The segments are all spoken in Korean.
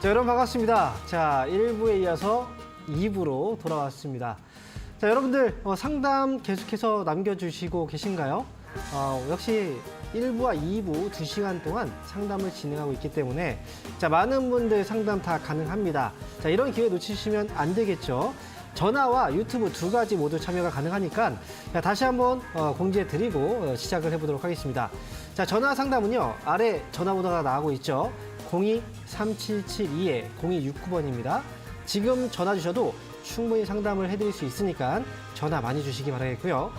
자, 여러분 반갑습니다. 자, 1부에 이어서 2부로 돌아왔습니다. 자, 여러분들 상담 계속해서 남겨주시고 계신가요? 역시 1부와 2부 2시간 동안 상담을 진행하고 있기 때문에 자, 많은 분들 상담 다 가능합니다. 자, 이런 기회 놓치시면 안 되겠죠. 전화와 유튜브 두 가지 모두 참여가 가능하니까 자, 다시 한번 공지해 드리고 시작을 해보도록 하겠습니다. 자, 전화 상담은요. 아래 전화번호가 나오고 있죠. 02-3772-0269번입니다. 지금 전화 주셔도 충분히 상담을 해드릴 수 있으니까 전화 많이 주시기 바라겠고요.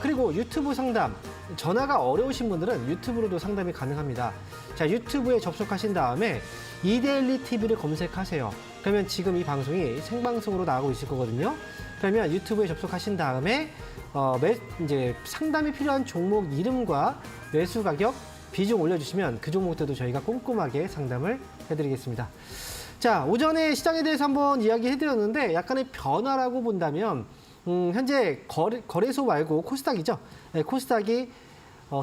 그리고 유튜브 상담, 전화가 어려우신 분들은 유튜브로도 상담이 가능합니다. 자, 유튜브에 접속하신 다음에 이데일리 TV를 검색하세요. 그러면 지금 이 방송이 생방송으로 나가고 있을 거거든요. 그러면 유튜브에 접속하신 다음에 이제 상담이 필요한 종목 이름과 매수 가격, 비중 올려주시면 그 종목들도 저희가 꼼꼼하게 상담을 해드리겠습니다. 자, 오전에 시장에 대해서 한번 이야기해드렸는데 약간의 변화라고 본다면 현재 거래소 말고 코스닥이죠. 네, 코스닥이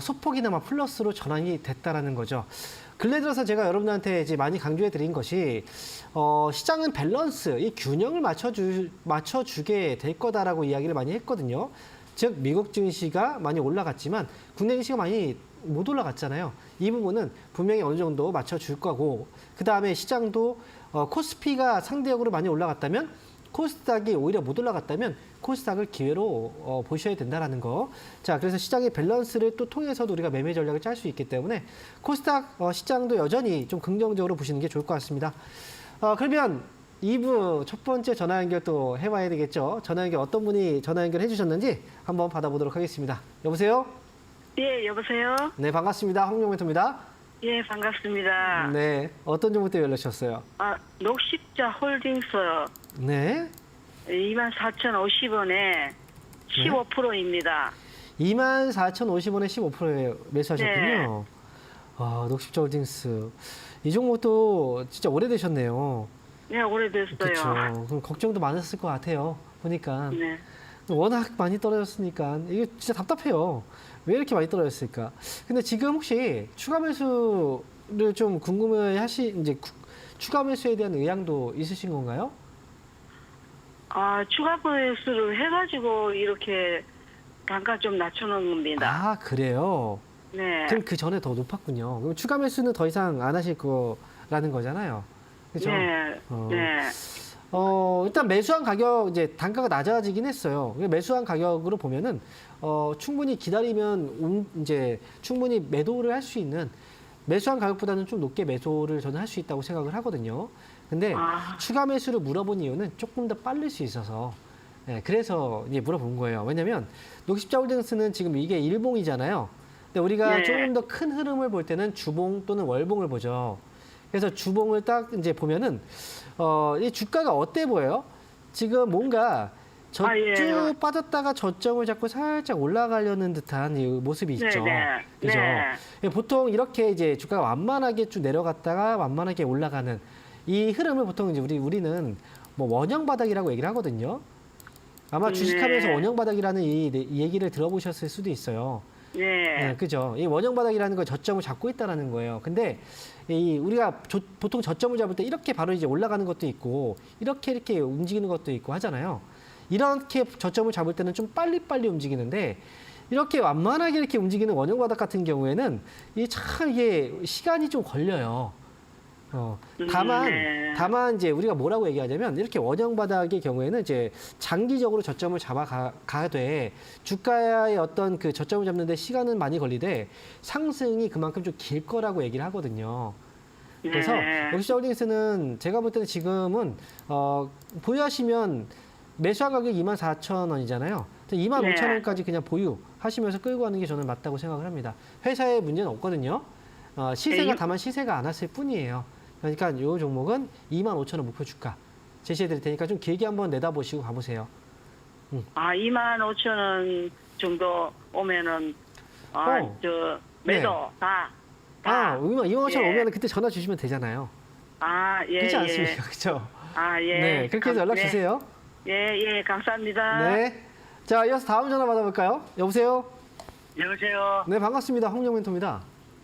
소폭이나마 플러스로 전환이 됐다라는 거죠. 근래 들어서 제가 여러분들한테 이제 많이 강조해드린 것이 시장은 밸런스, 이 균형을 맞춰주게 될 거다라고 이야기를 많이 했거든요. 즉 미국 증시가 많이 올라갔지만 국내 증시가 많이 못 올라갔잖아요. 이 부분은 분명히 어느 정도 맞춰줄 거고 그 다음에 시장도 코스피가 상대적으로 많이 올라갔다면 코스닥이 오히려 못 올라갔다면 코스닥을 기회로 보셔야 된다는 거. 자, 그래서 시장의 밸런스를 또 통해서도 우리가 매매 전략을 짤 수 있기 때문에 코스닥 시장도 여전히 좀 긍정적으로 보시는 게 좋을 것 같습니다. 그러면 2부 첫 번째 전화 연결 또 해봐야 되겠죠. 전화 연결 어떤 분이 전화 연결 해주셨는지 한번 받아보도록 하겠습니다. 여보세요? 예, 여보세요? 네, 반갑습니다. 황룡 멘토입니다. 예, 반갑습니다. 네, 어떤 종목 때문에 연락주셨어요? 녹십자 홀딩스요. 네. 24,050원에 15%입니다. 24,050원에 15%에 매수하셨군요. 네. 녹십자 홀딩스. 이 종목도 진짜 오래되셨네요. 네, 오래됐어요. 그렇죠. 그럼 걱정도 많았을 것 같아요. 보니까. 네. 워낙 많이 떨어졌으니까 이게 진짜 답답해요. 왜 이렇게 많이 떨어졌을까? 근데 지금 혹시 추가 매수를 좀 이제 추가 매수에 대한 의향도 있으신 건가요? 추가 매수를 해가지고 이렇게 단가 좀 낮춰놓은 겁니다. 그래요? 네. 그럼 그 전에 더 높았군요. 그럼 추가 매수는 더 이상 안 하실 거라는 거잖아요. 그렇죠? 네. 네. 일단 매수한 가격, 이제 단가가 낮아지긴 했어요. 매수한 가격으로 보면은, 충분히 기다리면, 이제 충분히 매도를 할 수 있는, 매수한 가격보다는 좀 높게 매수를 저는 할 수 있다고 생각을 하거든요. 근데 추가 매수를 물어본 이유는 조금 더 빠를 수 있어서, 네, 그래서 이제 물어본 거예요. 왜냐면, 녹십자 홀딩스는 지금 이게 일봉이잖아요. 근데 우리가 네. 조금 더 큰 흐름을 볼 때는 주봉 또는 월봉을 보죠. 그래서 주봉을 딱 이제 보면은, 이 주가가 어때 보여요? 지금 뭔가 쭉 예. 빠졌다가 저점을 잡고 살짝 올라가려는 듯한 이 모습이 있죠. 네. 그죠? 네. 보통 이렇게 이제 주가가 완만하게 쭉 내려갔다가 완만하게 올라가는 이 흐름을 보통 이제 우리는 뭐 원형 바닥이라고 얘기를 하거든요. 아마 주식하면서 네. 원형 바닥이라는 이 얘기를 들어보셨을 수도 있어요. 네. 네, 그죠. 이 원형 바닥이라는 건 저점을 잡고 있다라는 거예요. 근데 우리가 보통 저점을 잡을 때 이렇게 바로 이제 올라가는 것도 있고 이렇게 움직이는 것도 있고 하잖아요. 이렇게 저점을 잡을 때는 좀 빨리빨리 움직이는데 이렇게 완만하게 이렇게 움직이는 원형 바닥 같은 경우에는 이게 시간이 좀 걸려요. 다만 이제 우리가 뭐라고 얘기하냐면 이렇게 원형 바닥의 경우에는 이제 장기적으로 저점을 가되 주가의 어떤 그 저점을 잡는데 시간은 많이 걸리되 상승이 그만큼 좀 길 거라고 얘기를 하거든요. 그래서 녹십자 홀딩스는 제가 볼 때는 지금은 보유하시면 매수한 가격 24,000원이잖아요. 25,000원까지 그냥 보유하시면서 끌고 가는 게 저는 맞다고 생각을 합니다. 회사에 문제는 없거든요. 시세가 다만 시세가 안 왔을 뿐이에요. 그러니까 이 종목은 25,000원 목표 주가 제시해 드릴 테니까 좀 길게 한번 내다보시고 가보세요. 25,000원 정도 오면은 매도 네. 다. 25,000원 오면 그때 전화 주시면 되잖아요. 예. 그렇지 않습니까? 그렇죠? 예. 네, 그렇게 해서 연락 주세요. 예, 감사합니다. 네. 자, 이어서 다음 전화 받아볼까요? 여보세요? 여보세요. 네, 반갑습니다. 황룡 멘토입니다.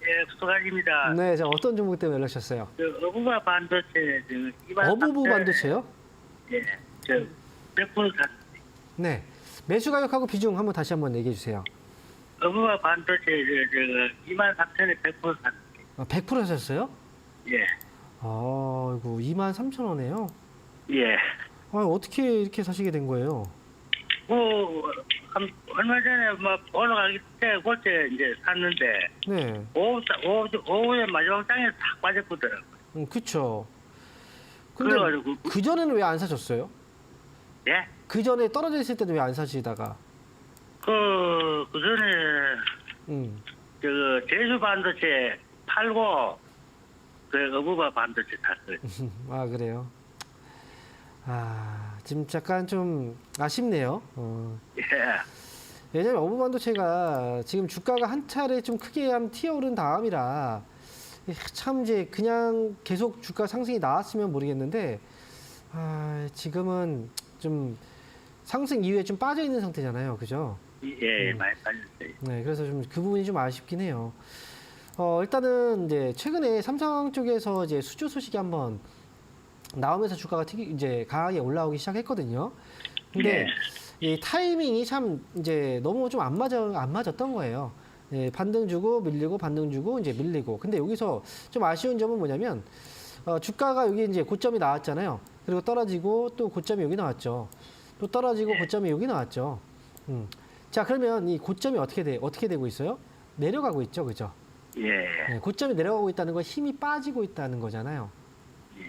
예, 수고하십니다. 네, 자, 어떤 종목 때문에 연락하셨어요? 어부바 반도체, 어부부 반도체요? 예, 저, 100% 샀, 네. 매수 가격하고 비중 한번 다시 한번 얘기해 주세요. 어부바 반도체, 23,000에 100% 샀, 100% 하셨어요? 예, 아이고, 23,000원이에요. 예. 어떻게 이렇게 사시게 된 거예요? 얼마 전에 올라가기 때 그때 이제 샀는데, 네. 오후에 마지막 장에 싹 빠졌거든. 그쵸. 근데 그래가지고, 그전에는 왜 안 사셨어요? 예? 그전에 떨어져 있을 때는 왜 안 사시다가? 그 전에, 음. 제주 반도체 팔고, 어부바 반도체 샀어요. 아, 그래요? 지금 약간 좀 아쉽네요. 예. 왜냐면 어부반도체가 지금 주가가 한 차례 좀 크게 튀어오른 다음이라 참 이제 그냥 계속 주가 상승이 나왔으면 모르겠는데 지금은 좀 상승 이후에 좀 빠져 있는 상태잖아요. 그죠? 예, 많이 빠졌어요. 네, 그래서 좀 그 부분이 좀 아쉽긴 해요. 일단은 이제 최근에 삼성 쪽에서 이제 수주 소식이 한번 나오면서 주가가 이제 강하게 올라오기 시작했거든요. 근데 이 타이밍이 참 이제 너무 좀 안 맞았던 거예요. 예, 반등 주고 밀리고 반등 주고 이제 밀리고. 근데 여기서 좀 아쉬운 점은 뭐냐면 주가가 여기 이제 고점이 나왔잖아요. 그리고 떨어지고 또 고점이 여기 나왔죠. 또 떨어지고 고점이 여기 나왔죠. 자, 그러면 이 고점이 어떻게 되고 있어요? 내려가고 있죠, 그죠? 예. 네, 고점이 내려가고 있다는 건 힘이 빠지고 있다는 거잖아요.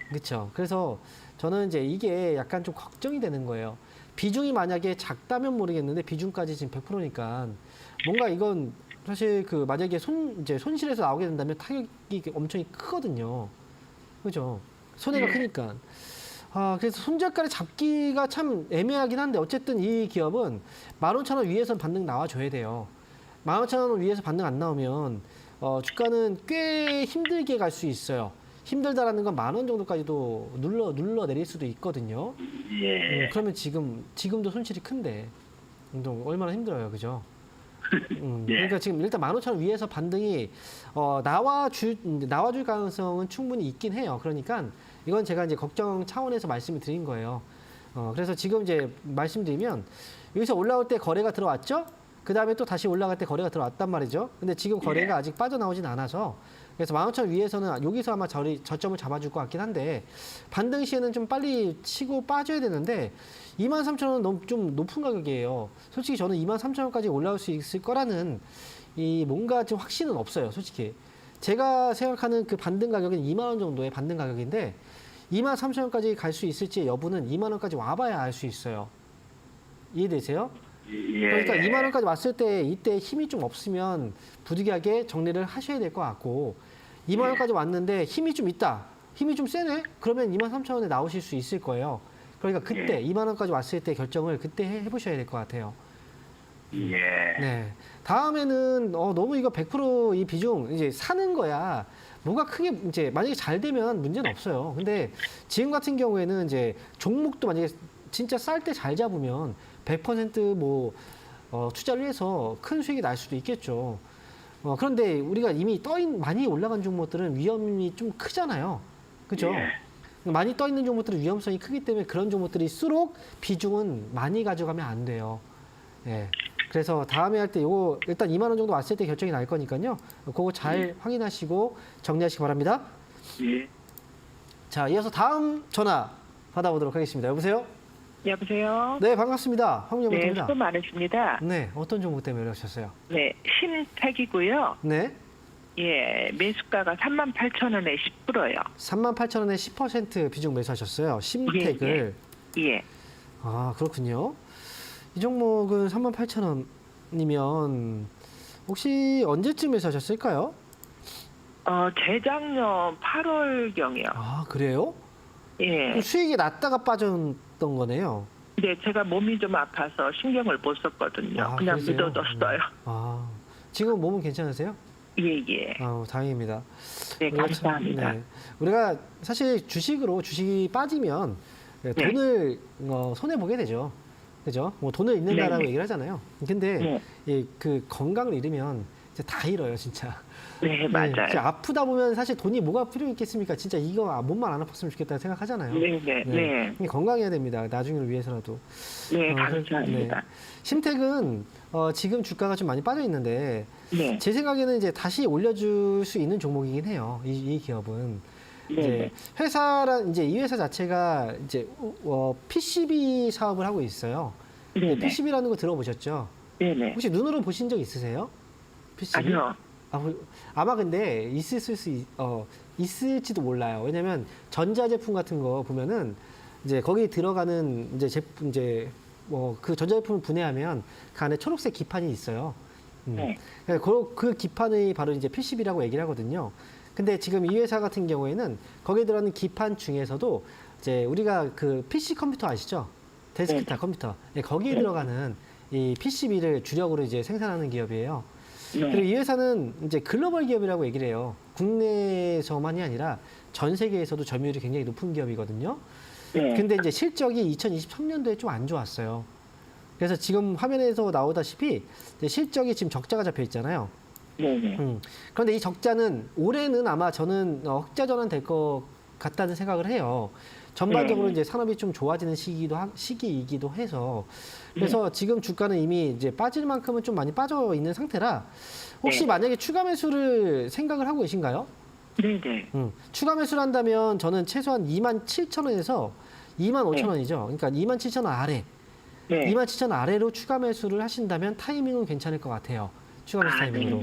그렇죠. 그래서 저는 이제 이게 약간 좀 걱정이 되는 거예요. 비중이 만약에 작다면 모르겠는데 비중까지 지금 100%니까 뭔가 이건 사실 그 만약에 이제 손실에서 나오게 된다면 타격이 엄청 크거든요. 그죠? 손해가 크니까. 그래서 손절가를 잡기가 참 애매하긴 한데 어쨌든 이 기업은 15,000원 위에선 반등 나와줘야 돼요. 15,000원 위에서 반등 안 나오면 주가는 꽤 힘들게 갈 수 있어요. 힘들다라는 건 10,000원 정도까지도 눌러 내릴 수도 있거든요. 예. 그러면 지금도 손실이 큰데 얼마나 힘들어요, 그죠? 그러니까 지금 일단 15,000원 위에서 반등이 나와줄 가능성은 충분히 있긴 해요. 그러니까 이건 제가 이제 걱정 차원에서 말씀을 드린 거예요. 그래서 지금 이제 말씀드리면 여기서 올라올 때 거래가 들어왔죠? 그 다음에 또 다시 올라갈 때 거래가 들어왔단 말이죠. 근데 지금 거래가 아직 빠져나오진 않아서 그래서 15,000원 위에서는 여기서 아마 저점을 잡아줄 것 같긴 한데 반등 시에는 좀 빨리 치고 빠져야 되는데 23,000원은 너무 좀 높은 가격이에요. 솔직히 저는 23,000원까지 올라올 수 있을 거라는 이 뭔가 좀 확신은 없어요. 솔직히 제가 생각하는 그 반등 가격은 2만 원 정도의 반등 가격인데 23,000원까지 갈 수 있을지 여부는 2만 원까지 와봐야 알 수 있어요. 이해되세요? 그러니까 2만 원까지 왔을 때 이때 힘이 좀 없으면 부득이하게 정리를 하셔야 될 것 같고 2만 원까지 왔는데 힘이 좀 있다. 힘이 좀 세네? 그러면 23,000원에 나오실 수 있을 거예요. 그러니까 그때 2만 원까지 왔을 때 결정을 그때 해보셔야 될 것 같아요. 네. 다음에는 너무 이거 100%이 비중 이제 사는 거야. 뭐가 크게 이제 만약에 잘 되면 문제는 없어요. 근데 지금 같은 경우에는 이제 종목도 만약에 진짜 쌀 때 잘 잡으면 100% 투자를 해서 큰 수익이 날 수도 있겠죠. 그런데 우리가 이미 많이 올라간 종목들은 위험이 좀 크잖아요. 그죠? 많이 떠 있는 종목들은 위험성이 크기 때문에 그런 종목들일수록 비중은 많이 가져가면 안 돼요. 예. 그래서 다음에 할 때 요거 일단 2만 원 정도 왔을 때 결정이 날 거니까요. 그거 잘 확인하시고 정리하시기 바랍니다. 예. 자, 이어서 다음 전화 받아보도록 하겠습니다. 여보세요? 여보세요? 네, 반갑습니다. 네, 황영부입니다. 수고 많으십니다. 네, 어떤 종목 때문에 연락하셨어요? 네, 신택이고요. 네, 예, 매수가가 38,000원에 10%요. 38,000원에 10% 비중 매수하셨어요. 심택을. 예. 그렇군요. 이 종목은 38,000원이면 혹시 언제쯤 매수하셨을까요? 재작년 8월경이요. 그래요? 예. 그럼 수익이 났다가 빠졌던 거네요. 네, 제가 몸이 좀 아파서 신경을 못 썼거든요. 그냥 그러세요? 믿어뒀어요. 지금 몸은 괜찮으세요? 예. 다행입니다. 네, 감사합니다. 우리가 사실 주식이 빠지면 돈을 손해보게 되죠. 그죠? 뭐 돈을 잃는다라고 얘기를 하잖아요. 근데 그 건강을 잃으면 이제 다 잃어요, 진짜. 네, 맞아요. 진짜 아프다 보면 사실 돈이 뭐가 필요 있겠습니까? 진짜 이거 몸만 안 아팠으면 좋겠다 생각하잖아요. 네. 건강해야 됩니다. 나중을 위해서라도. 네, 그래서- 감사합니다. 심택은 지금 주가가 좀 많이 빠져 있는데 네. 제 생각에는 이제 다시 올려줄 수 있는 종목이긴 해요. 이 기업은. 이제 회사란 이제 이 회사 자체가 이제 PCB 사업을 하고 있어요. 네네. PCB라는 거 들어보셨죠? 네네. 혹시 눈으로 보신 적 있으세요? PCB? 아니요. 아마 근데 있을지도 몰라요. 왜냐면 전자제품 같은 거 보면은 이제 거기 들어가는 이제 제품 이제 그 전자제품을 분해하면 그 안에 초록색 기판이 있어요. 네. 그 기판이 바로 이제 PCB라고 얘기를 하거든요. 근데 지금 이 회사 같은 경우에는 거기에 들어가는 기판 중에서도 이제 우리가 그 PC 컴퓨터 아시죠? 데스크탑 컴퓨터. 거기에 들어가는 이 PCB를 주력으로 이제 생산하는 기업이에요. 그리고 이 회사는 이제 글로벌 기업이라고 얘기를 해요. 국내에서만이 아니라 전 세계에서도 점유율이 굉장히 높은 기업이거든요. 근데 이제 실적이 2023년도에 좀 안 좋았어요. 그래서 지금 화면에서 나오다시피 이제 실적이 지금 적자가 잡혀 있잖아요. 그런데 이 적자는 올해는 아마 저는 흑자 전환될 것 같다는 생각을 해요. 전반적으로 이제 산업이 좀 좋아지는 시기이기도 해서 그래서 지금 주가는 이미 이제 빠질 만큼은 좀 많이 빠져 있는 상태라 혹시 만약에 추가 매수를 생각을 하고 계신가요? 네네. 추가 매수를 한다면 저는 최소한 27,000원에서 25,000원이죠. 그러니까 27,000원 아래, 27,000원 아래로 추가 매수를 하신다면 타이밍은 괜찮을 것 같아요. 추가 매수 타이밍으로.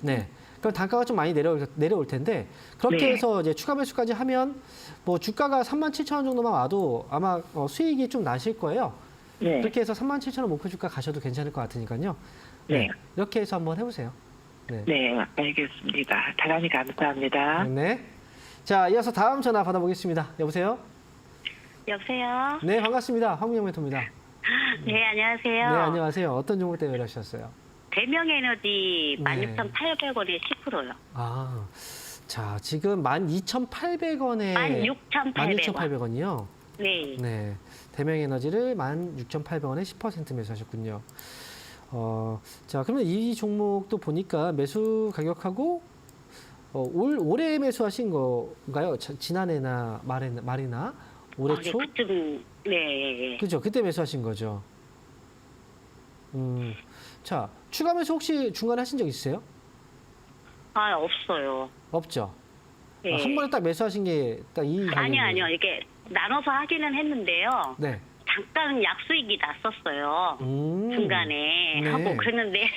네. 그럼 단가가 좀 많이 내려올 텐데 그렇게 해서 이제 추가 매수까지 하면 뭐 주가가 37,000원 정도만 와도 아마 수익이 좀 나실 거예요. 그렇게 해서 37,000원 목표 주가 가셔도 괜찮을 것 같으니까요. 이렇게 해서 한번 해보세요. 네, 알겠습니다. 대단히 감사합니다. 네. 자, 이어서 다음 전화 받아보겠습니다. 여보세요? 여보세요? 네, 반갑습니다. 황민영 멘토입니다. 네, 안녕하세요. 네, 안녕하세요. 어떤 종목 때문에 이러셨어요? 대명에너지 네. 16,800원에 10%요. 아, 자, 지금 12,800원에 16,800원. 16,800원이요? 네. 네. 대명에너지를 16,800원에 10% 매수하셨군요. 자, 그러면 이 종목도 보니까 매수 가격하고 올해 매수하신 건가요? 지난해나 말이나 올해 초? 그쯤, 네. 그죠? 그때 매수하신 거죠. 자, 추가 매수 혹시 중간에 하신 적 있으세요? 없어요. 없죠? 네. 한 번에 딱 매수하신 게 딱 이 가격이에요. 아니요. 이게 나눠서 하기는 했는데요. 네. 잠깐 약수익이 났었어요. 중간에 네. 하고 그랬는데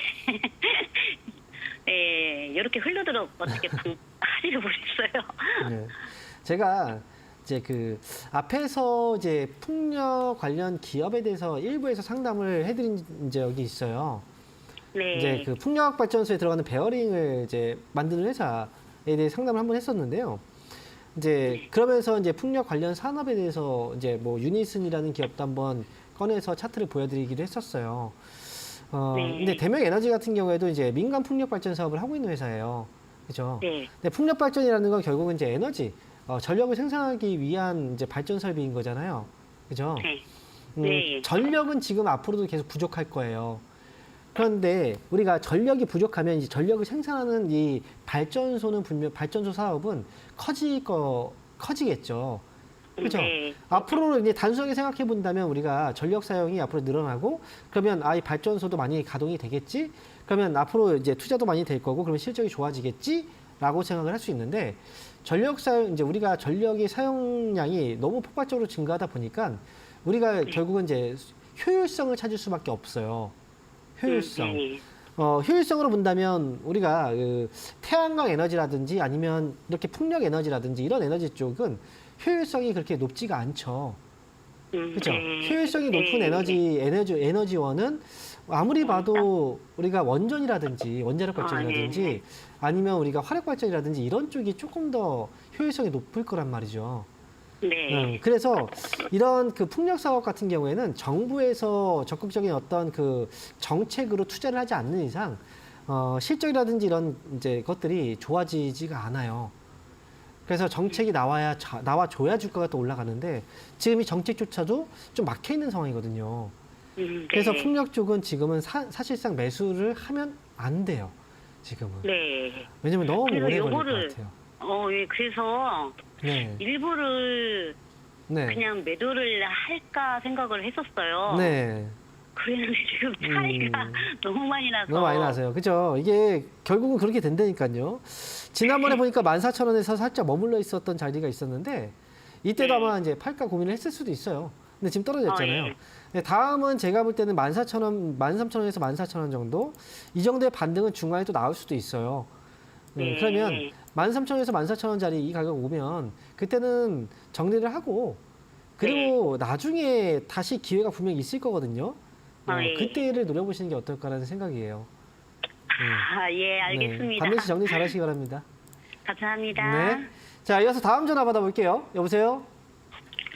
네, 이렇게 흘러들어 어떻게 하지를 못했어요. 네. 제가 이제 그 앞에서 이제 풍력 관련 기업에 대해서 일부에서 상담을 해드린 적이 있어요. 네. 이제 그 풍력 발전소에 들어가는 베어링을 이제 만드는 회사에 대해 상담을 한번 했었는데요. 이제 그러면서 이제 풍력 관련 산업에 대해서 이제 뭐 유니슨이라는 기업도 한번 꺼내서 차트를 보여드리기도 했었어요. 근데 대명에너지 같은 경우에도 이제 민간 풍력 발전 사업을 하고 있는 회사예요. 그죠? 네. 근데 풍력 발전이라는 건 결국은 이제 에너지, 전력을 생산하기 위한 이제 발전 설비인 거잖아요. 그죠? 네. 네. 전력은 지금 앞으로도 계속 부족할 거예요. 그런데 우리가 전력이 부족하면 이제 전력을 생산하는 이 발전소 사업은 커지겠죠. 그렇죠? 네. 앞으로 이제 단순하게 생각해 본다면 우리가 전력 사용이 앞으로 늘어나고 그러면 이 발전소도 많이 가동이 되겠지? 그러면 앞으로 이제 투자도 많이 될 거고 그러면 실적이 좋아지겠지라고 생각을 할 수 있는데 이제 우리가 전력의 사용량이 너무 폭발적으로 증가하다 보니까 우리가 결국은 이제 효율성을 찾을 수밖에 없어요. 효율성. 효율성으로 본다면 우리가 그 태양광 에너지라든지 아니면 이렇게 풍력 에너지라든지 이런 에너지 쪽은 효율성이 그렇게 높지가 않죠. 그렇죠? 효율성이 높은 에너지원은 아무리 봐도 우리가 원전이라든지 원자력 발전이라든지 아니면 우리가 화력 발전이라든지 이런 쪽이 조금 더 효율성이 높을 거란 말이죠. 네. 그래서 이런 그 풍력 사업 같은 경우에는 정부에서 적극적인 어떤 그 정책으로 투자를 하지 않는 이상 실적이라든지 이런 이제 것들이 좋아지지가 않아요. 그래서 정책이 나와줘야 주가가 또 올라가는데 지금 이 정책조차도 좀 막혀 있는 상황이거든요. 그래서 풍력 쪽은 지금은 사실상 매수를 하면 안 돼요. 지금은. 네. 왜냐면 너무 그래서 오래 걸릴 요거를 것 같아요. 예, 그래서 네. 일부를 네. 그냥 매도를 할까 생각을 했었어요. 네. 그랬는데 지금 차이가 너무 많이 나서. 너무 많이 나세요. 그죠? 이게 결국은 그렇게 된다니까요. 지난번에 보니까 14,000원에서 살짝 머물러 있었던 자리가 있었는데 이때도 네. 아마 이제 팔까 고민을 했을 수도 있어요. 근데 지금 떨어졌잖아요. 예. 네, 다음은 제가 볼 때는 14,000원, 13,000원에서 14,000원 정도 이 정도의 반등은 중간에 또 나올 수도 있어요. 네. 그러면 13,000원에서 14,000원짜리 이 가격 오면 그때는 정리를 하고 그리고 나중에 다시 기회가 분명히 있을 거거든요. 예. 그때를 노려보시는 게 어떨까라는 생각이에요. 예, 알겠습니다. 반드시 정리 잘 하시기 바랍니다. 감사합니다. 네. 자, 이어서 다음 전화 받아볼게요. 여보세요?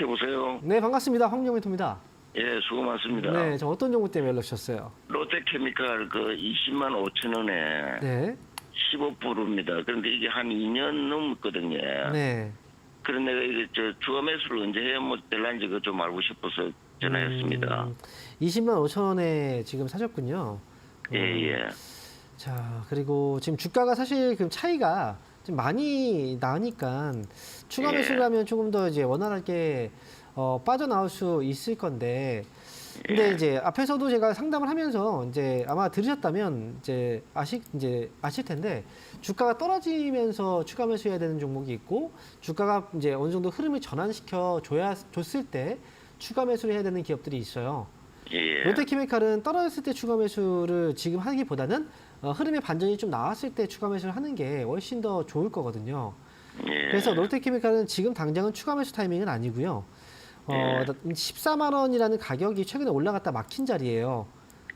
여보세요. 네, 반갑습니다. 황정민토입니다. 예, 수고 많습니다. 네, 저 어떤 종목 때문에 연락 주셨어요? 롯데케미칼 그 20만 5천 원에 네. 15%입니다. 그런데 이게 한 2년 넘었거든요. 네. 그런데 내가 이게 추가 매수를 언제 해야 뭐 될란지 그거 좀 알고 싶어서 전화했습니다. 20만 5천 원에 지금 사셨군요. 예, 예. 자, 그리고 지금 주가가 사실 그 차이가 좀 많이 나니까 추가 예. 매수를 하면 조금 더 이제 원활하게 빠져나올 수 있을 건데, 근데 이제 앞에서도 제가 상담을 하면서 이제 아마 들으셨다면 이제 아실 텐데 주가가 떨어지면서 추가 매수해야 되는 종목이 있고 주가가 이제 어느 정도 흐름을 전환시켜 줬을 때 추가 매수를 해야 되는 기업들이 있어요. 예. 롯데케미칼은 떨어졌을 때 추가 매수를 지금 하기보다는 흐름의 반전이 좀 나왔을 때 추가 매수를 하는 게 훨씬 더 좋을 거거든요. 예. 그래서 롯데케미칼은 지금 당장은 추가 매수 타이밍은 아니고요. 14만 원이라는 가격이 최근에 올라갔다 막힌 자리예요.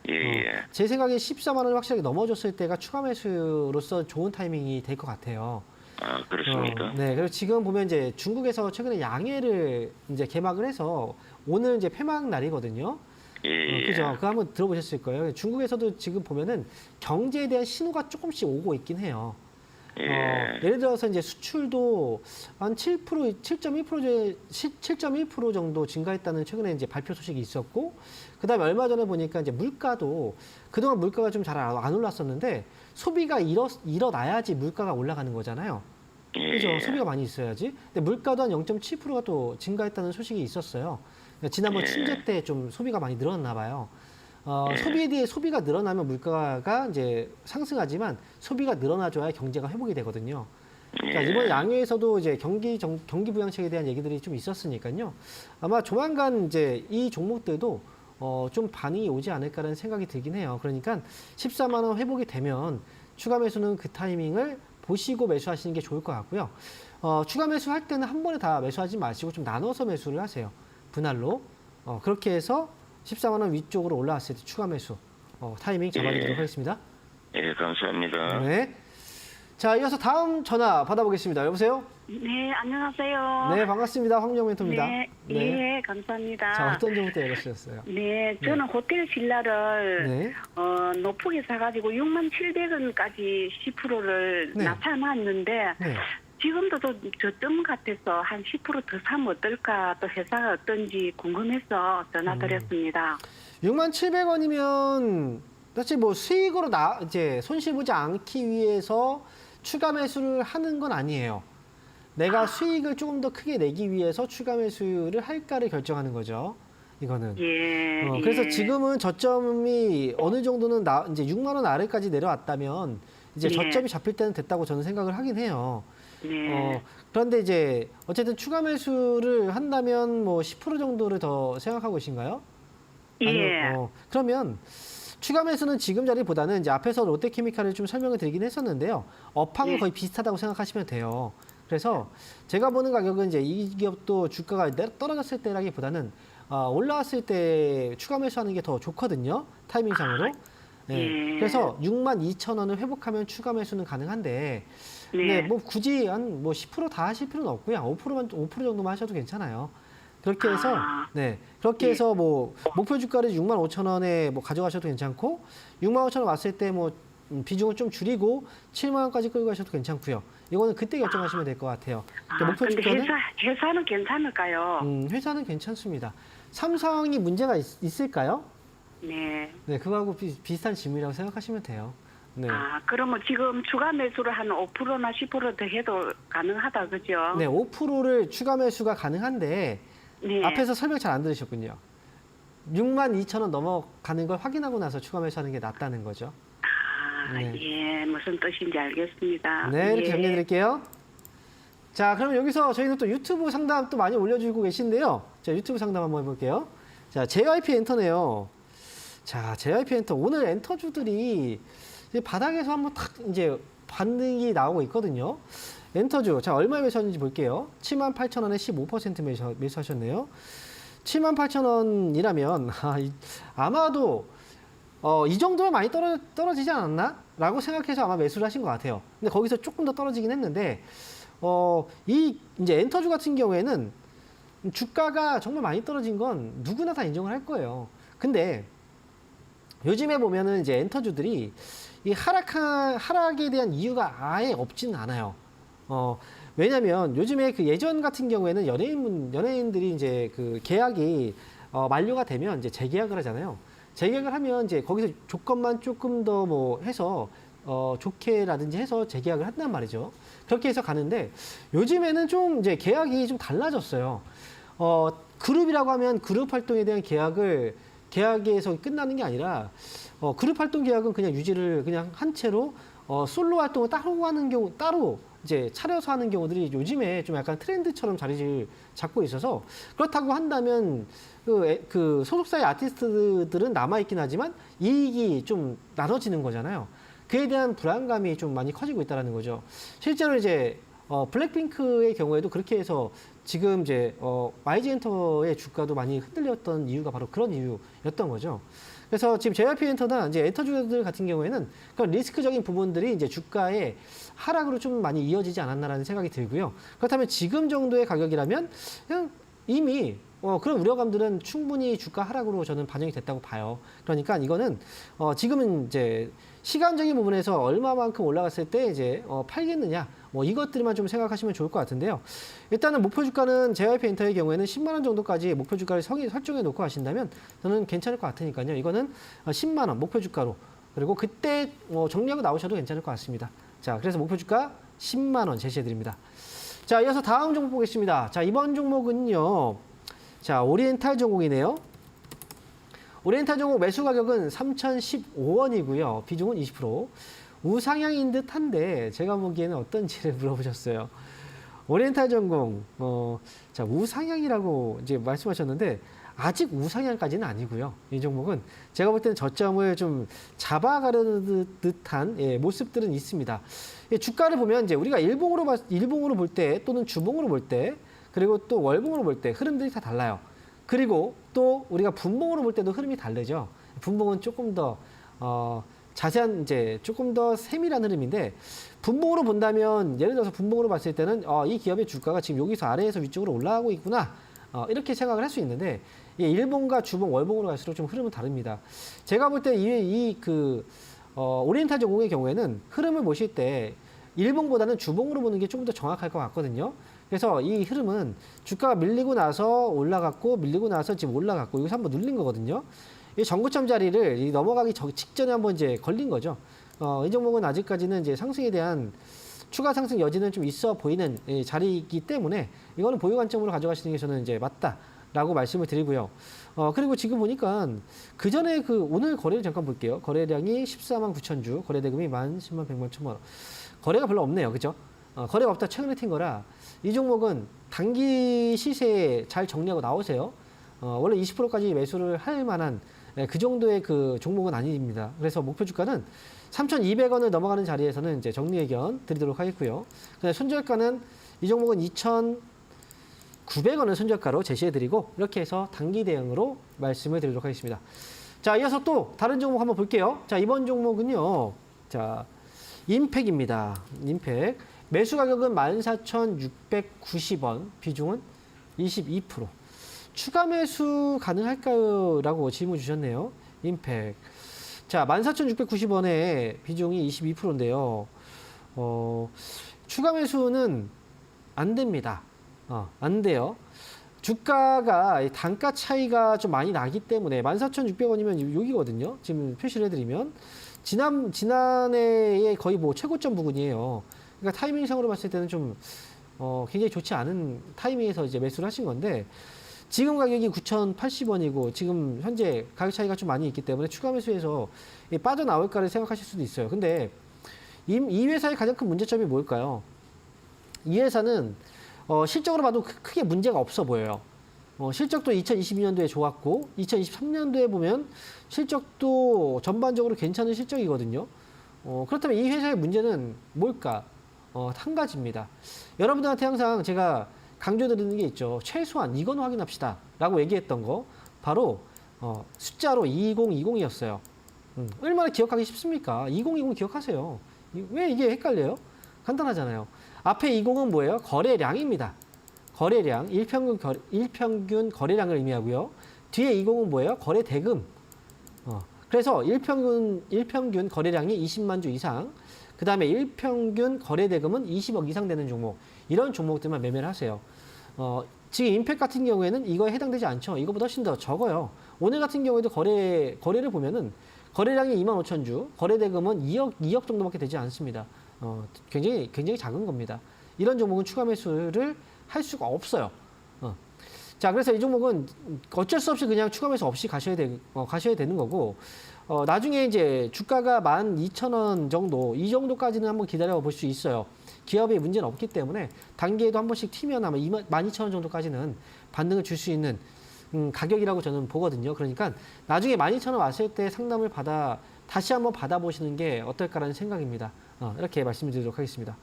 예, 예. 제 생각에 14만 원을 확실하게 넘어줬을 때가 추가 매수로서 좋은 타이밍이 될 것 같아요. 아, 그렇습니까? 네, 그리고 지금 보면 이제 중국에서 최근에 양해를 이제 개막을 해서 오늘 이제 폐막 날이거든요. 예, 예. 그죠? 그거 한번 들어보셨을 거예요. 중국에서도 지금 보면은 경제에 대한 신호가 조금씩 오고 있긴 해요. 예. 예를 들어서 이제 수출도 한 7.1% 정도 증가했다는 최근에 이제 발표 소식이 있었고, 그다음에 얼마 전에 보니까 이제 물가도 그동안 물가가 좀 잘 안 올랐었는데 소비가 일어나야지 물가가 올라가는 거잖아요. 그죠? 예. 소비가 많이 있어야지. 근데 물가도 한 0.7%가 또 증가했다는 소식이 있었어요. 지난번 예. 침제 때 좀 소비가 많이 늘었나 봐요. 예. 소비에 대해 소비가 늘어나면 물가가 이제 상승하지만 소비가 늘어나줘야 경제가 회복이 되거든요. 그러니까 예. 이번 양회에서도 이제 경기 부양책에 대한 얘기들이 좀 있었으니까요. 아마 조만간 이제 이 종목들도 좀 반응이 오지 않을까라는 생각이 들긴 해요. 그러니까 14만 원 회복이 되면 추가 매수는 그 타이밍을 보시고 매수하시는 게 좋을 것 같고요. 추가 매수할 때는 한 번에 다 매수하지 마시고 좀 나눠서 매수를 하세요. 분할로. 그렇게 해서 14만 원 위쪽으로 올라왔을 때 추가 매수 타이밍 잡아드리도록 하겠습니다. 예, 감사합니다. 네. 자, 이어서 다음 전화 받아보겠습니다. 여보세요? 네, 안녕하세요. 네, 반갑습니다. 황정 멘토입니다. 네, 예, 감사합니다. 자, 어떤 종목 때 연락주셨어요? 네, 저는 호텔 빌라를 네. 높게 사가지고 67,000원까지 10%를 네. 나타났는데 네. 지금도 저점 같아서 한 10% 더 사면 어떨까 또 회사가 어떤지 궁금해서 전화드렸습니다. 67,000원이면 사실 뭐 수익으로 이제 손실 보지 않기 위해서 추가 매수를 하는 건 아니에요. 내가 수익을 조금 더 크게 내기 위해서 추가 매수를 할까를 결정하는 거죠. 이거는. 예. 그래서 예. 지금은 저점이 어느 정도는 이제 6만 원 아래까지 내려왔다면 이제 예. 저점이 잡힐 때는 됐다고 저는 생각을 하긴 해요. 네. 그런데 이제 어쨌든 추가 매수를 한다면 뭐 10% 정도를 더 생각하고 계신가요? 예. 그러면 추가 매수는 지금 자리보다는 이제 앞에서 롯데케미칼을 좀 설명을 드리긴 했었는데요. 업황은 예. 거의 비슷하다고 생각하시면 돼요. 그래서 제가 보는 가격은 이제 이 기업도 주가가 떨어졌을 때라기보다는 올라왔을 때 추가 매수하는 게 더 좋거든요. 타이밍상으로. 네. 예. 그래서 62,000원을 회복하면 추가 매수는 가능한데, 네. 네, 뭐 굳이 한 뭐 10% 다 하실 필요는 없고요. 5% 정도만 하셔도 괜찮아요. 그렇게 해서 네, 그렇게 예. 해서 뭐 목표 주가를 65,000원에 뭐 가져가셔도 괜찮고 65,000원 왔을 때 뭐 비중을 좀 줄이고 7만 원까지 끌고 가셔도 괜찮고요. 이거는 그때 결정하시면 될 것 같아요. 목표 근데 주가는 회사는 괜찮을까요? 회사는 괜찮습니다. 삼성이 문제가 있을까요? 네. 네, 그거하고 비슷한 질문이라고 생각하시면 돼요. 네. 아, 그러면 지금 추가 매수를 한 5%나 10% 더 해도 가능하다, 그죠? 네, 5%를 추가 매수가 가능한데 네. 앞에서 설명 잘 안 들으셨군요. 62,000원 넘어가는 걸 확인하고 나서 추가 매수하는 게 낫다는 거죠. 아, 네. 예, 무슨 뜻인지 알겠습니다. 네, 이렇게 예. 정리해 드릴게요. 자, 그러면 여기서 저희는 또 유튜브 상담 또 많이 올려주고 계신데요. 자, 유튜브 상담 한번 해볼게요. 자, JYP 엔터네요. 자, JYP 엔터. 오늘 엔터주들이 이제 바닥에서 한번 탁 이제 반등이 나오고 있거든요. 엔터주. 자, 얼마에 매수하는지 볼게요. 78,000원에 15% 매수하셨네요. 78,000원이라면, 아마도, 이 정도면 많이 떨어지지 않았나? 라고 생각해서 아마 매수를 하신 것 같아요. 근데 거기서 조금 더 떨어지긴 했는데, 이 이제 엔터주 같은 경우에는 주가가 정말 많이 떨어진 건 누구나 다 인정을 할 거예요. 근데 요즘에 보면은 이제 엔터주들이 이 하락에 대한 이유가 아예 없지는 않아요. 왜냐면 요즘에 그 예전 같은 경우에는 연예인들이 이제 그 계약이 만료가 되면 이제 재계약을 하잖아요. 재계약을 하면 이제 거기서 조건만 조금 더 뭐 해서 좋게라든지 해서 재계약을 한단 말이죠. 그렇게 해서 가는데 요즘에는 좀 이제 계약이 좀 달라졌어요. 그룹이라고 하면 그룹 활동에 대한 계약에서 끝나는 게 아니라 그룹 활동 계약은 그냥 유지를 그냥 한 채로 솔로 활동을 따로 하는 경우 따로 이제 차려서 하는 경우들이 요즘에 좀 약간 트렌드처럼 자리를 잡고 있어서 그렇다고 한다면 그 소속사의 아티스트들은 남아있긴 하지만 이익이 좀 나눠지는 거잖아요. 그에 대한 불안감이 좀 많이 커지고 있다는 거죠. 실제로 이제 블랙핑크의 경우에도 그렇게 해서 지금 이제 YG엔터의 주가도 많이 흔들렸던 이유가 바로 그런 이유였던 거죠. 그래서 지금 JYP 엔터나 이제 엔터주들 같은 경우에는 그런 리스크적인 부분들이 이제 주가의 하락으로 좀 많이 이어지지 않았나라는 생각이 들고요. 그렇다면 지금 정도의 가격이라면 그냥 이미 그런 우려감들은 충분히 주가 하락으로 저는 반영이 됐다고 봐요. 그러니까 이거는 지금은 이제 시간적인 부분에서 얼마만큼 올라갔을 때 이제 팔겠느냐 뭐 이것들만 좀 생각하시면 좋을 것 같은데요. 일단은 목표 주가는 JYP 엔터의 경우에는 10만 원 정도까지 목표 주가를 설정해 놓고 하신다면 저는 괜찮을 것 같으니까요. 이거는 10만 원 목표 주가로 그리고 그때 정리하고 나오셔도 괜찮을 것 같습니다. 자, 그래서 목표 주가 10만 원 제시해 드립니다. 자, 이어서 다음 종목 보겠습니다. 자, 이번 종목은요. 자, 오리엔탈 종목이네요. 오리엔탈 종목 매수 가격은 3,015원이고요. 비중은 20%. 우상향인 듯한데 제가 보기에는 어떤지를 물어보셨어요. 오리엔탈 전공, 자, 우상향이라고 이제 말씀하셨는데 아직 우상향까지는 아니고요. 이 종목은 제가 볼 때는 저점을 좀 잡아가려는 듯한 모습들은 있습니다. 주가를 보면 이제 우리가 일봉으로 볼 때 또는 주봉으로 볼 때 그리고 또 월봉으로 볼 때 흐름들이 다 달라요. 그리고 또 우리가 분봉으로 볼 때도 흐름이 다르죠. 분봉은 조금 더 자세한 이제 조금 더 세밀한 흐름인데 분봉으로 본다면 예를 들어서 분봉으로 봤을 때는 이 기업의 주가가 지금 여기서 아래에서 위쪽으로 올라가고 있구나 이렇게 생각을 할 수 있는데 일봉과 주봉, 월봉으로 갈수록 좀 흐름은 다릅니다. 제가 볼 때 오리엔탈 전공의 경우에는 흐름을 보실 때 일봉보다는 주봉으로 보는 게 조금 더 정확할 것 같거든요. 그래서 이 흐름은 주가가 밀리고 나서 올라갔고 밀리고 나서 지금 올라갔고 여기서 한번 눌린 거거든요. 이 전고점 자리를 넘어가기 직전에 한번 이제 걸린 거죠. 이 종목은 아직까지는 이제 상승에 대한 추가 상승 여지는 좀 있어 보이는 자리이기 때문에 이거는 보유 관점으로 가져가시는 게 저는 이제 맞다라고 말씀을 드리고요. 그리고 지금 보니까 그 전에 오늘 거래를 잠깐 볼게요. 거래량이 14만 9천 주, 거래 대금이 10만 100만 1천만 원. 거래가 별로 없네요, 그죠? 거래가 없다 최근에 튄 거라 이 종목은 단기 시세에 잘 정리하고 나오세요. 원래 20%까지 매수를 할 만한 그 정도의 그 종목은 아닙니다. 그래서 목표 주가는 3,200원을 넘어가는 자리에서는 이제 정리 의견 드리도록 하겠고요. 근데 손절가는 이 종목은 2,900원을 손절가로 제시해드리고 이렇게 해서 단기 대응으로 말씀을 드리도록 하겠습니다. 자, 이어서 또 다른 종목 한번 볼게요. 자, 이번 종목은요. 자, 임팩입니다. 임팩. 매수 가격은 14,690원, 비중은 22%. 추가 매수 가능할까요? 라고 질문 주셨네요. 임팩. 자, 14,690원에 비중이 22%인데요. 추가 매수는 안 됩니다. 안 돼요. 주가가 단가 차이가 좀 많이 나기 때문에 14,600원이면 여기거든요. 지금 표시를 해드리면 지난해의 거의 뭐 최고점 부근이에요. 그러니까 타이밍상으로 봤을 때는 좀 굉장히 좋지 않은 타이밍에서 이제 매수를 하신 건데 지금 가격이 9,080원이고 지금 현재 가격 차이가 좀 많이 있기 때문에 추가 매수해서 빠져나올까를 생각하실 수도 있어요. 근데 이 회사의 가장 큰 문제점이 뭘까요? 이 회사는 실적으로 봐도 크게 문제가 없어 보여요. 실적도 2022년도에 좋았고 2023년도에 보면 실적도 전반적으로 괜찮은 실적이거든요. 그렇다면 이 회사의 문제는 뭘까? 한 가지입니다. 여러분들한테 항상 제가 강조드리는 게 있죠. 최소한 이건 확인합시다 라고 얘기했던 거 바로 숫자로 2020이었어요. 얼마나 기억하기 쉽습니까? 2020 기억하세요. 왜 이게 헷갈려요? 간단하잖아요. 앞에 20은 뭐예요? 거래량입니다. 거래량, 일평균 거래량을 의미하고요. 뒤에 20은 뭐예요? 거래 대금. 그래서 일평균 거래량이 20만 주 이상, 그 다음에 일평균 거래 대금은 20억 이상 되는 종목, 이런 종목들만 매매를 하세요. 지금 임팩 같은 경우에는 이거에 해당되지 않죠. 이거보다 훨씬 더 적어요. 오늘 같은 경우에도 거래를 보면은 거래량이 2만 5천 주, 거래 대금은 2억 정도밖에 되지 않습니다. 굉장히 작은 겁니다. 이런 종목은 추가 매수를 할 수가 없어요. 자, 그래서 이 종목은 어쩔 수 없이 그냥 추가 매수 없이 가셔야 되는 거고, 나중에 이제 주가가 12,000원 정도, 이 정도까지는 한번 기다려 볼 수 있어요. 기업에 문제는 없기 때문에 단기에도 한 번씩 튀면 아마 12,000원 정도까지는 반등을 줄 수 있는 가격이라고 저는 보거든요. 그러니까 나중에 12,000원 왔을 때 상담을 다시 한번 받아보시는 게 어떨까라는 생각입니다. 이렇게 말씀드리도록 하겠습니다.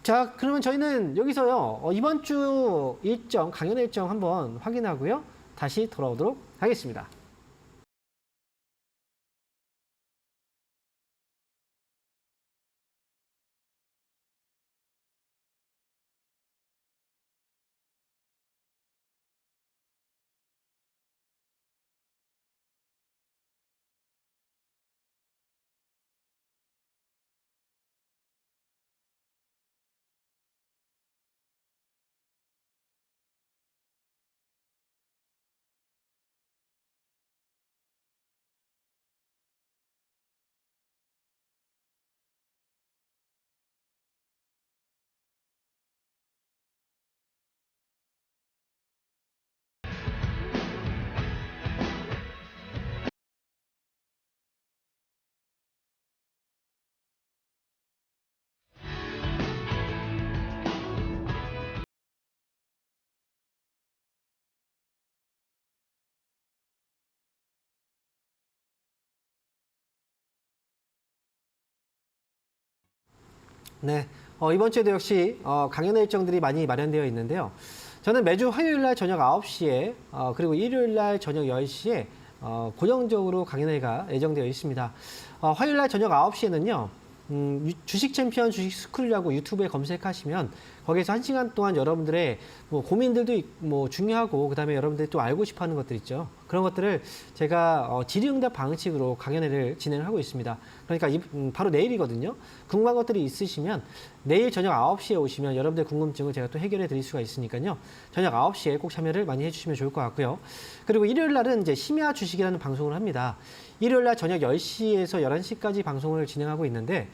자, 그러면 저희는 여기서요, 이번 주 강연 일정 한번 확인하고요. 다시 돌아오도록 하겠습니다. 네, 이번 주에도 역시 강연 일정들이 많이 마련되어 있는데요. 저는 매주 화요일 날 저녁 9시에 그리고 일요일 날 저녁 10시에 고정적으로 강연회가 예정되어 있습니다. 화요일 날 저녁 9시에는요. 주식 챔피언 주식 스쿨이라고 유튜브에 검색하시면 거기에서 1시간 동안 여러분들의 뭐 고민들도 뭐 중요하고 그다음에 여러분들이 또 알고 싶어 하는 것들 있죠. 그런 것들을 제가 질의응답 방식으로 강연회를 진행을 하고 있습니다. 그러니까 바로 내일이거든요. 궁금한 것들이 있으시면 내일 저녁 9시에 오시면 여러분들의 궁금증을 제가 또 해결해 드릴 수가 있으니까요. 저녁 9시에 꼭 참여를 많이 해주시면 좋을 것 같고요. 그리고 일요일 날은 이제 심야 주식이라는 방송을 합니다. 일요일 날 저녁 10시에서 11시까지 방송을 진행하고 있는데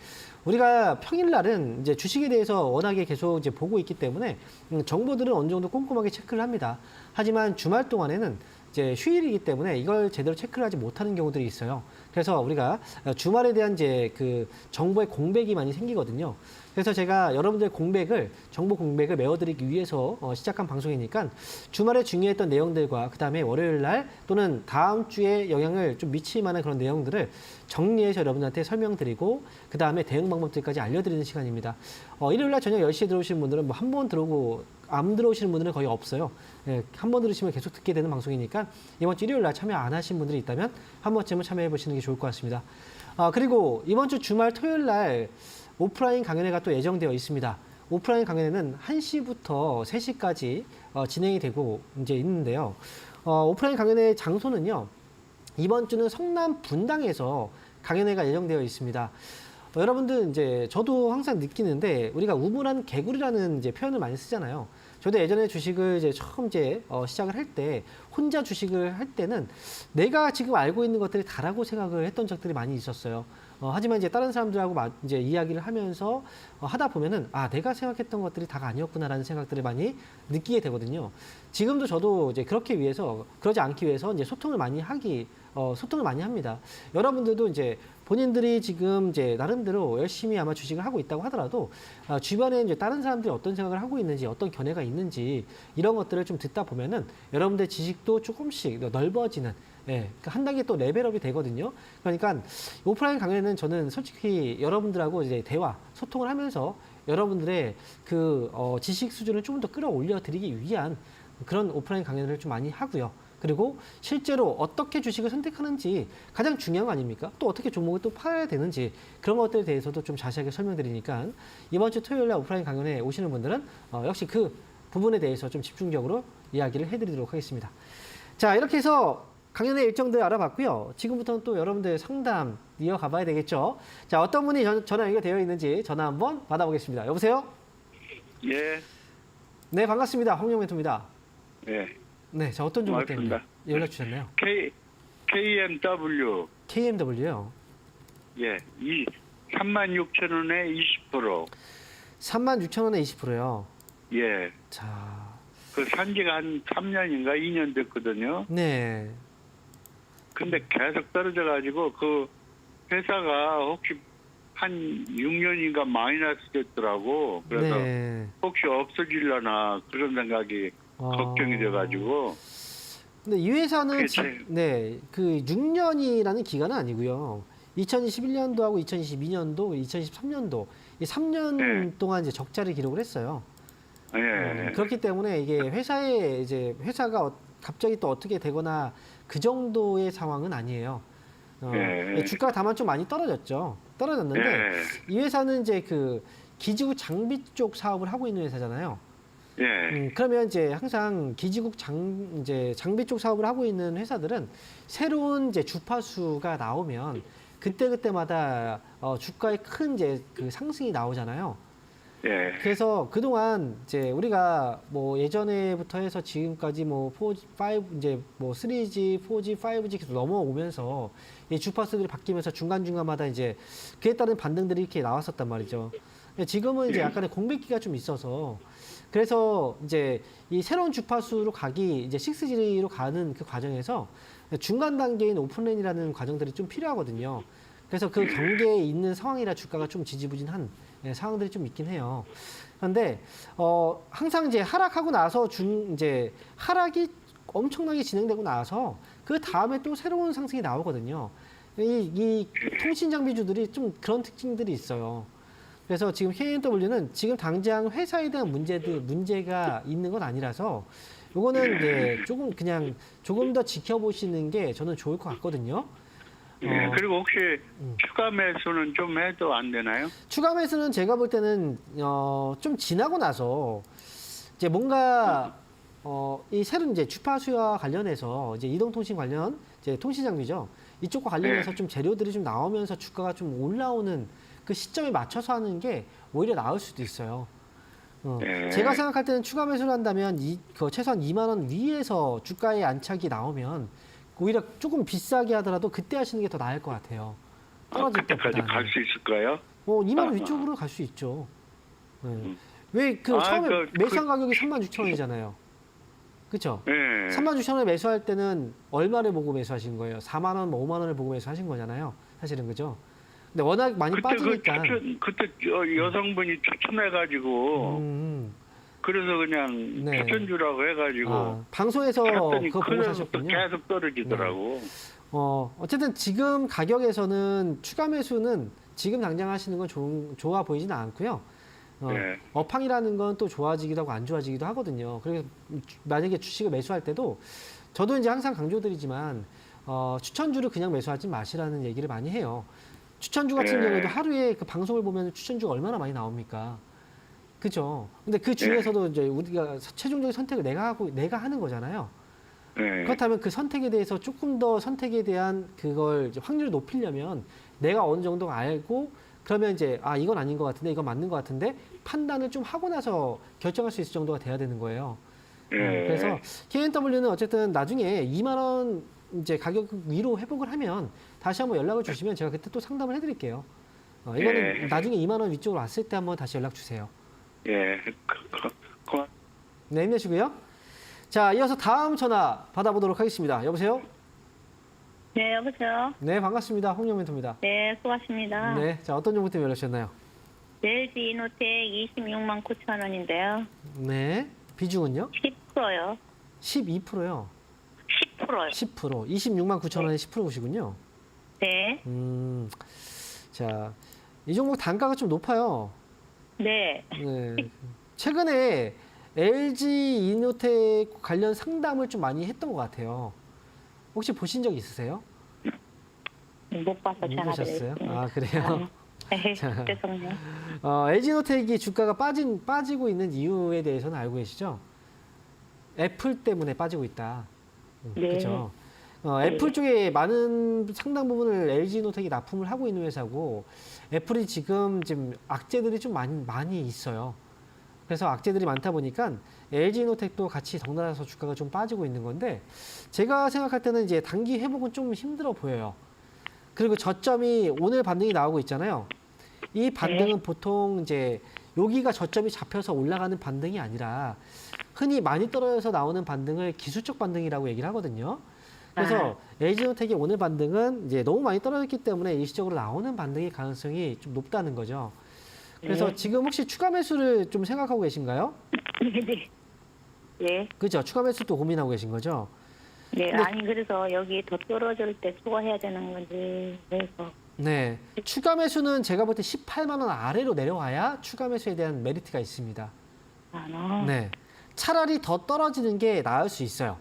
우리가 평일 날은 이제 주식에 대해서 워낙에 계속 이제 보고 있기 때문에 정보들은 어느 정도 꼼꼼하게 체크를 합니다. 하지만 주말 동안에는 이제 휴일이기 때문에 이걸 제대로 체크를 하지 못하는 경우들이 있어요. 그래서 우리가 주말에 대한 이제 그 정보의 공백이 많이 생기거든요. 그래서 제가 여러분들의 정보 공백을 메워드리기 위해서 시작한 방송이니까 주말에 중요했던 내용들과 그 다음에 월요일 날 또는 다음 주에 영향을 좀 미칠 만한 그런 내용들을 정리해서 여러분들한테 설명드리고 그 다음에 대응 방법들까지 알려드리는 시간입니다. 일요일 날 저녁 10시에 들어오시는 분들은 뭐 한 번 들어오고 안 들어오시는 분들은 거의 없어요. 예, 한 번 들으시면 계속 듣게 되는 방송이니까 이번 주 일요일 날 참여 안 하신 분들이 있다면 한 번쯤은 참여해 보시는 게 좋을 것 같습니다. 그리고 이번 주 주말 토요일 날 오프라인 강연회가 또 예정되어 있습니다. 오프라인 강연회는 1시부터 3시까지 진행이 되고 이제 있는데요. 오프라인 강연회 장소는요. 이번 주는 성남 분당에서 강연회가 예정되어 있습니다. 여러분들 이제 저도 항상 느끼는데 우리가 우물안 개구리라는 이제 표현을 많이 쓰잖아요. 저도 예전에 주식을 이제 처음 시작을 할 때 혼자 주식을 할 때는 내가 지금 알고 있는 것들이 다라고 생각을 했던 적들이 많이 있었어요. 하지만 이제 다른 사람들하고 이제 이야기를 하면서 하다 보면은 내가 생각했던 것들이 다가 아니었구나라는 생각들을 많이 느끼게 되거든요. 지금도 저도 이제 그러지 않기 위해서 이제 소통을 많이 합니다. 여러분들도 이제 본인들이 지금 이제 나름대로 열심히 아마 주식을 하고 있다고 하더라도 주변에 이제 다른 사람들이 어떤 생각을 하고 있는지, 어떤 견해가 있는지 이런 것들을 좀 듣다 보면은 여러분들 지식도 조금씩 넓어지는, 그러니까 한 단계 또 레벨업이 되거든요. 그러니까 오프라인 강연은 저는 솔직히 여러분들하고 이제 소통을 하면서 여러분들의 지식 수준을 조금 더 끌어올려 드리기 위한 그런 오프라인 강연을 좀 많이 하고요. 그리고 실제로 어떻게 주식을 선택하는지 가장 중요한 거 아닙니까? 또 어떻게 종목을 또 팔아야 되는지 그런 것들에 대해서도 좀 자세하게 설명드리니까 이번 주 토요일 날 오프라인 강연에 오시는 분들은 역시 그 부분에 대해서 좀 집중적으로 이야기를 해드리도록 하겠습니다. 자, 이렇게 해서 강연의 일정들 알아봤고요. 지금부터는 또 여러분들 상담 이어가 봐야 되겠죠. 자, 어떤 분이 전화 연결되어 있는지 전화 한번 받아보겠습니다. 여보세요? 예. 네, 반갑습니다. 홍영 멘토입니다. 예. 네, 자, 어떤 종목 때문에 반갑습니다. 연락 주셨나요? KMW. KMW요. 예. 36,000원에 20%. 36,000원에 20%요. 예. 자, 그 산지가 한 3년인가 2년 됐거든요. 네. 근데 계속 떨어져가지고 그 회사가 혹시 한 6년인가 마이너스 됐더라고. 그래서 네. 혹시 없어질려나 그런 생각이 걱정이 돼가지고. 근데 이 회사는 그게 제일- 그 6년이라는 기간은 아니고요. 2021년도하고 2022년도, 2023년도 이 3년 네. 동안 이제 적자를 기록을 했어요. 예. 그렇기 때문에 이게 회사가 갑자기 또 어떻게 되거나 그 정도의 상황은 아니에요. 예. 주가가 다만 좀 많이 떨어졌는데 예. 이 회사는 이제 그 기지국 장비 쪽 사업을 하고 있는 회사잖아요. 예. 그러면 이제 항상 기지국 장비 쪽 사업을 하고 있는 회사들은 새로운 이제 주파수가 나오면 그때마다 주가에 큰 그 상승이 나오잖아요. 예. 그래서 그동안 이제 우리가 뭐 예전에부터 해서 지금까지 뭐 4G, 5 이제 뭐 3G, 4G, 5G 계속 넘어오면서 이 주파수들이 바뀌면서 중간중간마다 이제 그에 따른 반등들이 이렇게 나왔었단 말이죠. 근데 지금은 이제 약간의 공백기가 좀 있어서 그래서 이제 이 새로운 주파수로 이제 6G로 가는 그 과정에서 중간 단계인 오픈랜이라는 과정들이 좀 필요하거든요. 그래서 그 경계에 있는 상황이라 주가가 좀 지지부진한 상황들이 좀 있긴 해요. 그런데 항상 이제 하락하고 나서 이제 하락이 엄청나게 진행되고 나서 그 다음에 또 새로운 상승이 나오거든요. 이 통신 장비주들이 좀 그런 특징들이 있어요. 그래서 지금 KMW는 지금 당장 회사에 대한 문제가 있는 건 아니라서 요거는 이제 조금 더 지켜보시는 게 저는 좋을 것 같거든요. 예. 그리고 혹시 추가 매수는 좀 해도 안 되나요? 추가 매수는 제가 볼 때는 좀 지나고 나서 이제 뭔가 이 새로운 이제 주파수와 관련해서 이제 이동통신 관련 이제 통신 장비죠. 이쪽과 관련해서 좀 재료들이 좀 나오면서 주가가 좀 올라오는 그 시점에 맞춰서 하는 게 오히려 나을 수도 있어요. 제가 생각할 때는 추가 매수를 한다면 최소한 2만 원 위에서 주가의 안착이 나오면 오히려 조금 비싸게 하더라도 그때 하시는 게 더 나을 것 같아요. 떨어질 그때까지 때보다는. 갈 수 있을까요? 2만 원 위쪽으로 갈 수 있죠. 왜 처음에 매수한 가격이 36,000원이잖아요. 그렇죠? 예. 36,000원에 매수할 때는 얼마를 보고 매수하신 거예요? 4만 원, 5만 원을 보고 매수하신 거잖아요. 사실은 그죠? 근데 워낙 많이 빠지니까. 그때 여성분이 추천해가지고 그래서 그냥 네. 추천주라고 해가지고 방송에서 샀더니 그거 보고 그래서 또 사셨군요. 계속 떨어지더라고. 어쨌든 지금 가격에서는 추가 매수는 지금 당장 하시는 건 좋아 보이지는 않고요. 네. 업황이라는 건 또 좋아지기도 하고 안 좋아지기도 하거든요. 그래서 만약에 주식을 매수할 때도 저도 이제 항상 강조드리지만 추천주를 그냥 매수하지 마시라는 얘기를 많이 해요. 추천주 같은 네. 경우에도 하루에 그 방송을 보면 추천주가 얼마나 많이 나옵니까? 그죠? 근데 그 중에서도 이제 우리가 최종적인 선택을 내가 하는 거잖아요. 네. 그렇다면 그 선택에 대해서 조금 더 선택에 대한 그걸 이제 확률을 높이려면 내가 어느 정도 알고 그러면 이제 이건 아닌 것 같은데 이건 맞는 것 같은데 판단을 좀 하고 나서 결정할 수 있을 정도가 돼야 되는 거예요. 그래서 KNW는 어쨌든 나중에 2만 원 이제 가격 위로 회복을 하면 다시 한번 연락을 주시면 제가 그때 또 상담을 해드릴게요. 이거는 나중에 2만 원 위쪽으로 왔을 때 한번 다시 연락 주세요. 예. 네, 힘내시고요. 자, 이어서 다음 전화 받아보도록 하겠습니다. 여보세요? 네, 여보세요? 네, 반갑습니다. 홍영 멘토입니다. 네, 수고하십니다. 네, 자, 어떤 정보 때문에 연락주셨나요? LG 이노텍 26만 9천 원인데요. 네, 비중은요? 10%요. 12%요. 10%요. 10%. 26만 9천 원에 10%씩군요. 네, 자, 이 종목 단가가 좀 높아요. 네. 네. 최근에 LG 이노텍 관련 상담을 좀 많이 했던 것 같아요. 혹시 보신 적 있으세요? 못 봐서 못 보셨어요? 전화드렸습니다. 그래요? 네, 자. 죄송해요. LG노텍이 주가가 빠지고 있는 이유에 대해서는 알고 계시죠? 애플 때문에 빠지고 있다. 네. 그렇죠. 애플 쪽에 많은 상당 부분을 LG노텍이 납품을 하고 있는 회사고 애플이 지금 악재들이 좀 많이 있어요. 그래서 악재들이 많다 보니까 LG노텍도 같이 덩달아서 주가가 좀 빠지고 있는 건데 제가 생각할 때는 이제 단기 회복은 좀 힘들어 보여요. 그리고 저점이 오늘 반등이 나오고 있잖아요. 이 반등은 보통 이제 여기가 저점이 잡혀서 올라가는 반등이 아니라 흔히 많이 떨어져서 나오는 반등을 기술적 반등이라고 얘기를 하거든요. 그래서 LG노텍의 오늘 반등은 이제 너무 많이 떨어졌기 때문에 일시적으로 나오는 반등의 가능성이 좀 높다는 거죠. 그래서 지금 혹시 추가 매수를 좀 생각하고 계신가요? 네. 네. 그죠? 추가 매수도 고민하고 계신 거죠? 네, 아니, 그래서 여기 더 떨어질 때 수거해야 되는 건지, 그래서. 네. 추가 매수는 제가 볼 때 18만 원 아래로 내려와야 추가 매수에 대한 메리트가 있습니다. 네. 차라리 더 떨어지는 게 나을 수 있어요.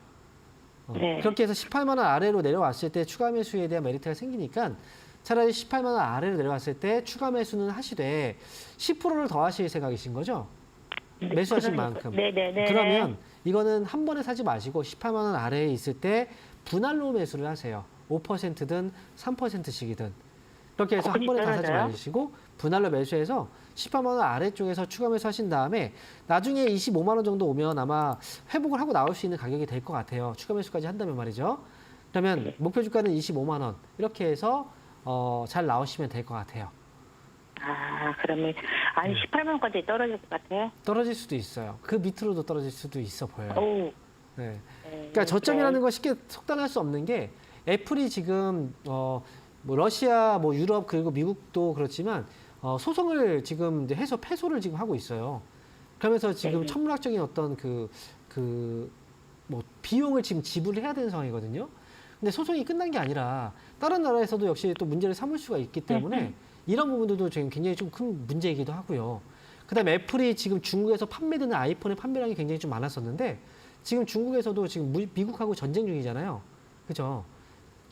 네. 그렇게 해서 18만 원 아래로 내려왔을 때 추가 매수에 대한 메리트가 생기니까 차라리 18만 원 아래로 내려왔을 때 추가 매수는 하시되 10%를 더 하실 생각이신 거죠? 매수하신 만큼. 네네네. 그러면 이거는 한 번에 사지 마시고 18만 원 아래에 있을 때 분할로 매수를 하세요. 5%든 3%씩이든. 그렇게 해서 한 번에 다 사지 떨어져요? 마시고 분할로 매수해서 18만 원 아래쪽에서 추가 매수하신 다음에 나중에 25만 원 정도 오면 아마 회복을 하고 나올 수 있는 가격이 될 것 같아요. 추가 매수까지 한다면 말이죠. 그러면 목표 주가는 25만 원. 이렇게 해서 잘 나오시면 될 것 같아요. 그러면, 아니, 18만 원까지 떨어질 것 같아요? 떨어질 수도 있어요. 그 밑으로도 떨어질 수도 있어 보여요. 오. 네. 그러니까 저점이라는 건 쉽게 속단할 수 없는 게 애플이 지금 뭐 러시아, 뭐 유럽 그리고 미국도 그렇지만 소송을 지금 이제 해서 패소를 지금 하고 있어요. 그러면서 지금 천문학적인 어떤 뭐 비용을 지금 지불해야 되는 상황이거든요. 근데 소송이 끝난 게 아니라 다른 나라에서도 역시 또 문제를 삼을 수가 있기 때문에 이런 부분들도 지금 굉장히 좀 큰 문제이기도 하고요. 그다음에 애플이 지금 중국에서 판매되는 아이폰의 판매량이 굉장히 좀 많았었는데 지금 중국에서도 지금 미국하고 전쟁 중이잖아요. 그죠?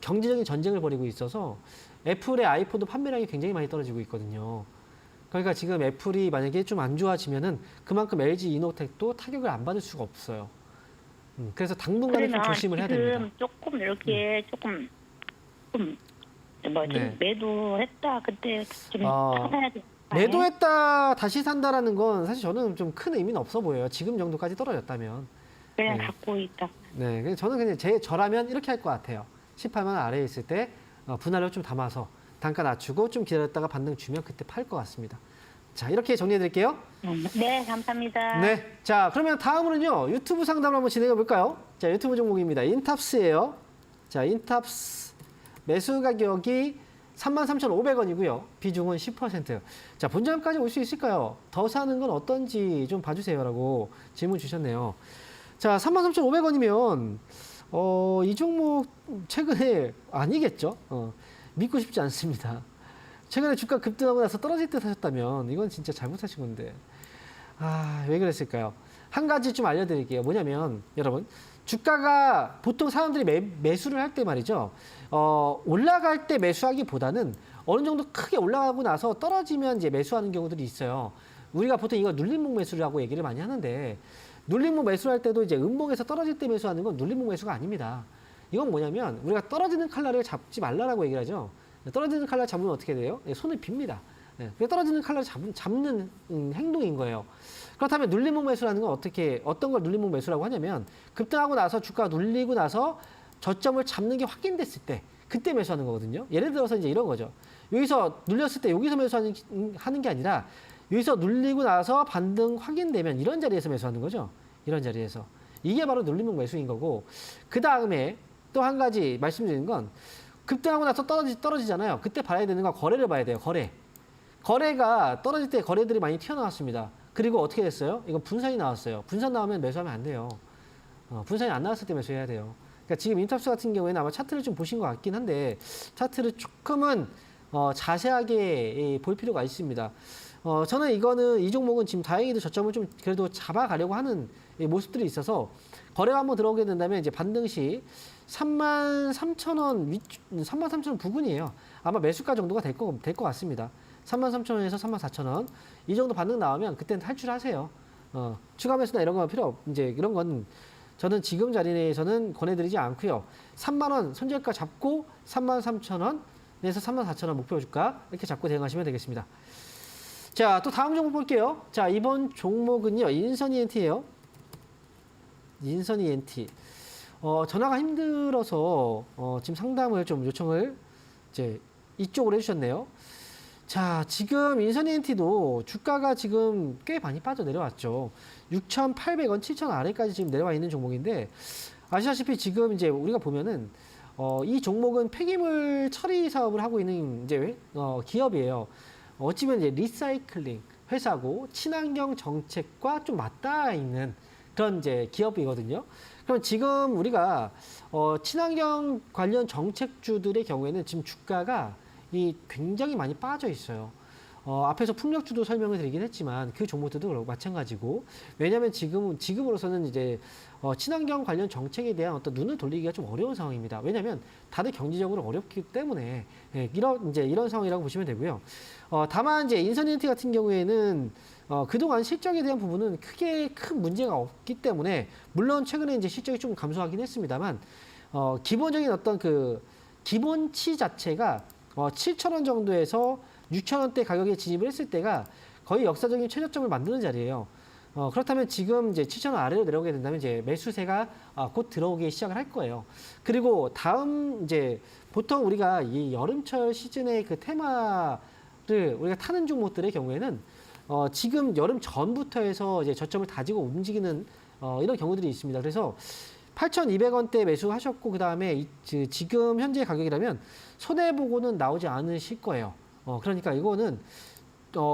경제적인 전쟁을 벌이고 있어서 애플의 아이폰도 판매량이 굉장히 많이 떨어지고 있거든요. 그러니까 지금 애플이 만약에 좀 안 좋아지면은 그만큼 LG 이노텍도 타격을 안 받을 수가 없어요. 그래서 당분간은 좀 조심을 해야 됩니다. 지금 조금 이렇게 네. 매도했다 그때 좀 사야 돼. 매도했다 다시 산다라는 건 사실 저는 좀 큰 의미는 없어 보여요. 지금 정도까지 떨어졌다면. 그냥 네. 갖고 있다. 네, 그래서 저는 그냥 저라면 이렇게 할 것 같아요. 18만 원 아래에 있을 때 분할로 좀 담아서 단가 낮추고 좀 기다렸다가 반등 주면 그때 팔 것 같습니다. 자, 이렇게 정리해 드릴게요. 네, 감사합니다. 네. 자, 그러면 다음으로는요. 유튜브 상담을 한번 진행해 볼까요? 자, 유튜브 종목입니다. 인탑스예요. 자, 인탑스 매수 가격이 33,500원이고요. 비중은 10%. 자, 본점까지 올 수 있을까요? 더 사는 건 어떤지 좀 봐주세요라고 질문 주셨네요. 자, 33,500원이면 이 종목 최근에 아니겠죠? 믿고 싶지 않습니다. 최근에 주가 급등하고 나서 떨어질 때 사셨다면 이건 진짜 잘못하신 건데 왜 그랬을까요? 한 가지 좀 알려드릴게요. 뭐냐면 여러분 주가가 보통 사람들이 매수를 할 때 말이죠. 올라갈 때 매수하기보다는 어느 정도 크게 올라가고 나서 떨어지면 이제 매수하는 경우들이 있어요. 우리가 보통 이거 눌림목 매수라고 얘기를 많이 하는데 눌림목 매수할 때도 이제 음봉에서 떨어질 때 매수하는 건 눌림목 매수가 아닙니다. 이건 뭐냐면 우리가 떨어지는 칼날을 잡지 말라라고 얘기를 하죠. 떨어지는 칼날 잡으면 어떻게 돼요? 손을 빕니다. 네, 그게 떨어지는 칼날을 잡는 행동인 거예요. 그렇다면 눌림목 매수라는 건 어떤 걸 눌림목 매수라고 하냐면 급등하고 나서 주가가 눌리고 나서 저점을 잡는 게 확인됐을 때 그때 매수하는 거거든요. 예를 들어서 이제 이런 거죠. 여기서 눌렸을 때 여기서 매수하는 게 아니라 여기서 눌리고 나서 반등 확인되면 이런 자리에서 매수하는 거죠. 이런 자리에서. 이게 바로 눌림목 매수인 거고, 그 다음에 또 한 가지 말씀드리는 건 급등하고 나서 떨어지잖아요. 그때 봐야 되는 건 거래를 봐야 돼요. 거래가 떨어질 때 거래들이 많이 튀어나왔습니다. 그리고 어떻게 됐어요? 이거 분산이 나왔어요. 분산 나오면 매수하면 안 돼요. 분산이 안 나왔을 때 매수해야 돼요. 그러니까 지금 인탑스 같은 경우에는 아마 차트를 좀 보신 것 같긴 한데 차트를 조금은 자세하게 볼 필요가 있습니다. 저는 이 종목은 지금 다행히도 저점을 좀 그래도 잡아가려고 하는 모습들이 있어서 거래가 한번 들어오게 된다면 이제 반등 시 33,000원 33,000원 부근이에요. 아마 매수가 정도가 될 것 같습니다. 33,000원에서 34,000원 이 정도 반등 나오면 그때는 탈출하세요. 추가 매수나 이런 거 이제 이런 건 저는 지금 자리 내에서는 권해드리지 않고요. 3만 원 손절가 잡고 33,000원에서 34,000원 목표 주가 이렇게 잡고 대응하시면 되겠습니다. 자, 또 다음 종목 볼게요. 자, 이번 종목은요. 인선 ENT예요. 인선 ENT. 전화가 힘들어서 지금 상담을 좀 요청을 이제 이쪽으로 해주셨네요. 자, 지금 인선 ENT도 주가가 지금 꽤 많이 빠져 내려왔죠. 6,800원, 7,000원 아래까지 지금 내려와 있는 종목인데 아시다시피 지금 이제 우리가 보면은 이 종목은 폐기물 처리 사업을 하고 있는 이제 기업이에요. 어찌보면 이제 리사이클링 회사고 친환경 정책과 좀 맞닿아 있는 그런 이제 기업이거든요. 그럼 지금 우리가 친환경 관련 정책주들의 경우에는 지금 주가가 굉장히 많이 빠져 있어요. 앞에서 풍력주도 설명을 드리긴 했지만 그 종목들도 마찬가지고 왜냐하면 지금으로서는 이제 친환경 관련 정책에 대한 어떤 눈을 돌리기가 좀 어려운 상황입니다. 왜냐하면 다들 경제적으로 어렵기 때문에 이런 상황이라고 보시면 되고요. 다만 이제 인선 ENT 같은 경우에는 그동안 실적에 대한 부분은 크게 큰 문제가 없기 때문에 물론 최근에 이제 실적이 좀 감소하긴 했습니다만 기본적인 어떤 그 기본치 자체가 7,000원 정도에서 6,000원대 가격에 진입을 했을 때가 거의 역사적인 최저점을 만드는 자리예요. 그렇다면 지금 이제 7,000원 아래로 내려오게 된다면 이제 매수세가 곧 들어오기 시작을 할 거예요. 그리고 다음 이제 보통 우리가 이 여름철 시즌의 그 테마를 우리가 타는 종목들의 경우에는 지금 여름 전부터 해서 이제 저점을 다지고 움직이는 이런 경우들이 있습니다. 그래서 8,200원대 매수하셨고 그 다음에 지금 현재 가격이라면 손해보고는 나오지 않으실 거예요. 그러니까 이거는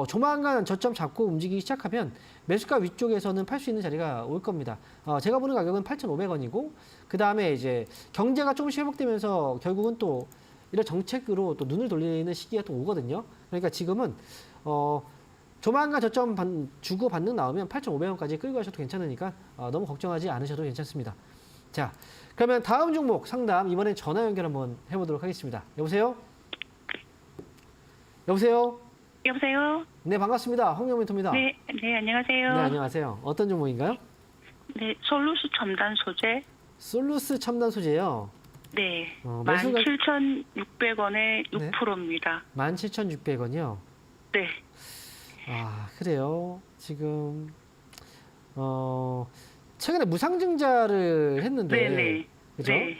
조만간 저점 잡고 움직이기 시작하면 매수가 위쪽에서는 팔 수 있는 자리가 올 겁니다. 제가 보는 가격은 8,500원이고 그 다음에 이제 경제가 조금씩 회복되면서 결국은 또 이런 정책으로 또 눈을 돌리는 시기가 또 오거든요. 그러니까 지금은 조만간 저점 주고 반등 나오면 8,500원까지 끌고 가셔도 괜찮으니까 너무 걱정하지 않으셔도 괜찮습니다. 자, 그러면 다음 종목 상담 이번엔 전화 연결 한번 해보도록 하겠습니다. 여보세요? 여보세요? 여보세요? 네, 반갑습니다. 홍명민토입니다. 네, 안녕하세요. 네, 안녕하세요. 어떤 종목인가요? 네, 솔루스 첨단 소재. 솔루스 첨단 소재요. 네, 매수가 17,600원에 6%입니다. 17,600원이요? 네. 아, 그래요. 지금 최근에 무상증자를 했는데 네네. 그죠? 네.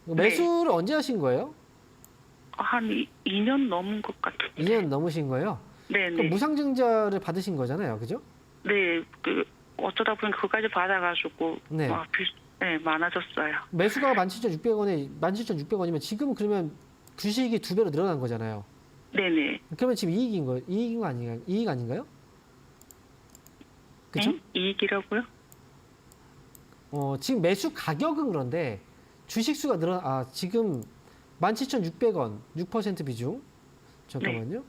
매수를 언제 하신 거예요? 한 2년 넘은 것 같아요. 2년 넘으신 거예요? 네네. 그럼 무상증자를 받으신 거잖아요. 그죠? 네, 어쩌다 보니 그까지 받아가지고 네. 많아졌어요. 매수가 17,600원이면 지금 그러면 주식이 2배로 늘어난 거잖아요. 네네. 그러면 지금 이익인 거 아닌가요? 이익 아닌가요? 그렇죠? 네? 이익이라고요? 지금 매수 가격은 그런데 주식 수가 지금 17,600원 6% 비중. 잠깐만요.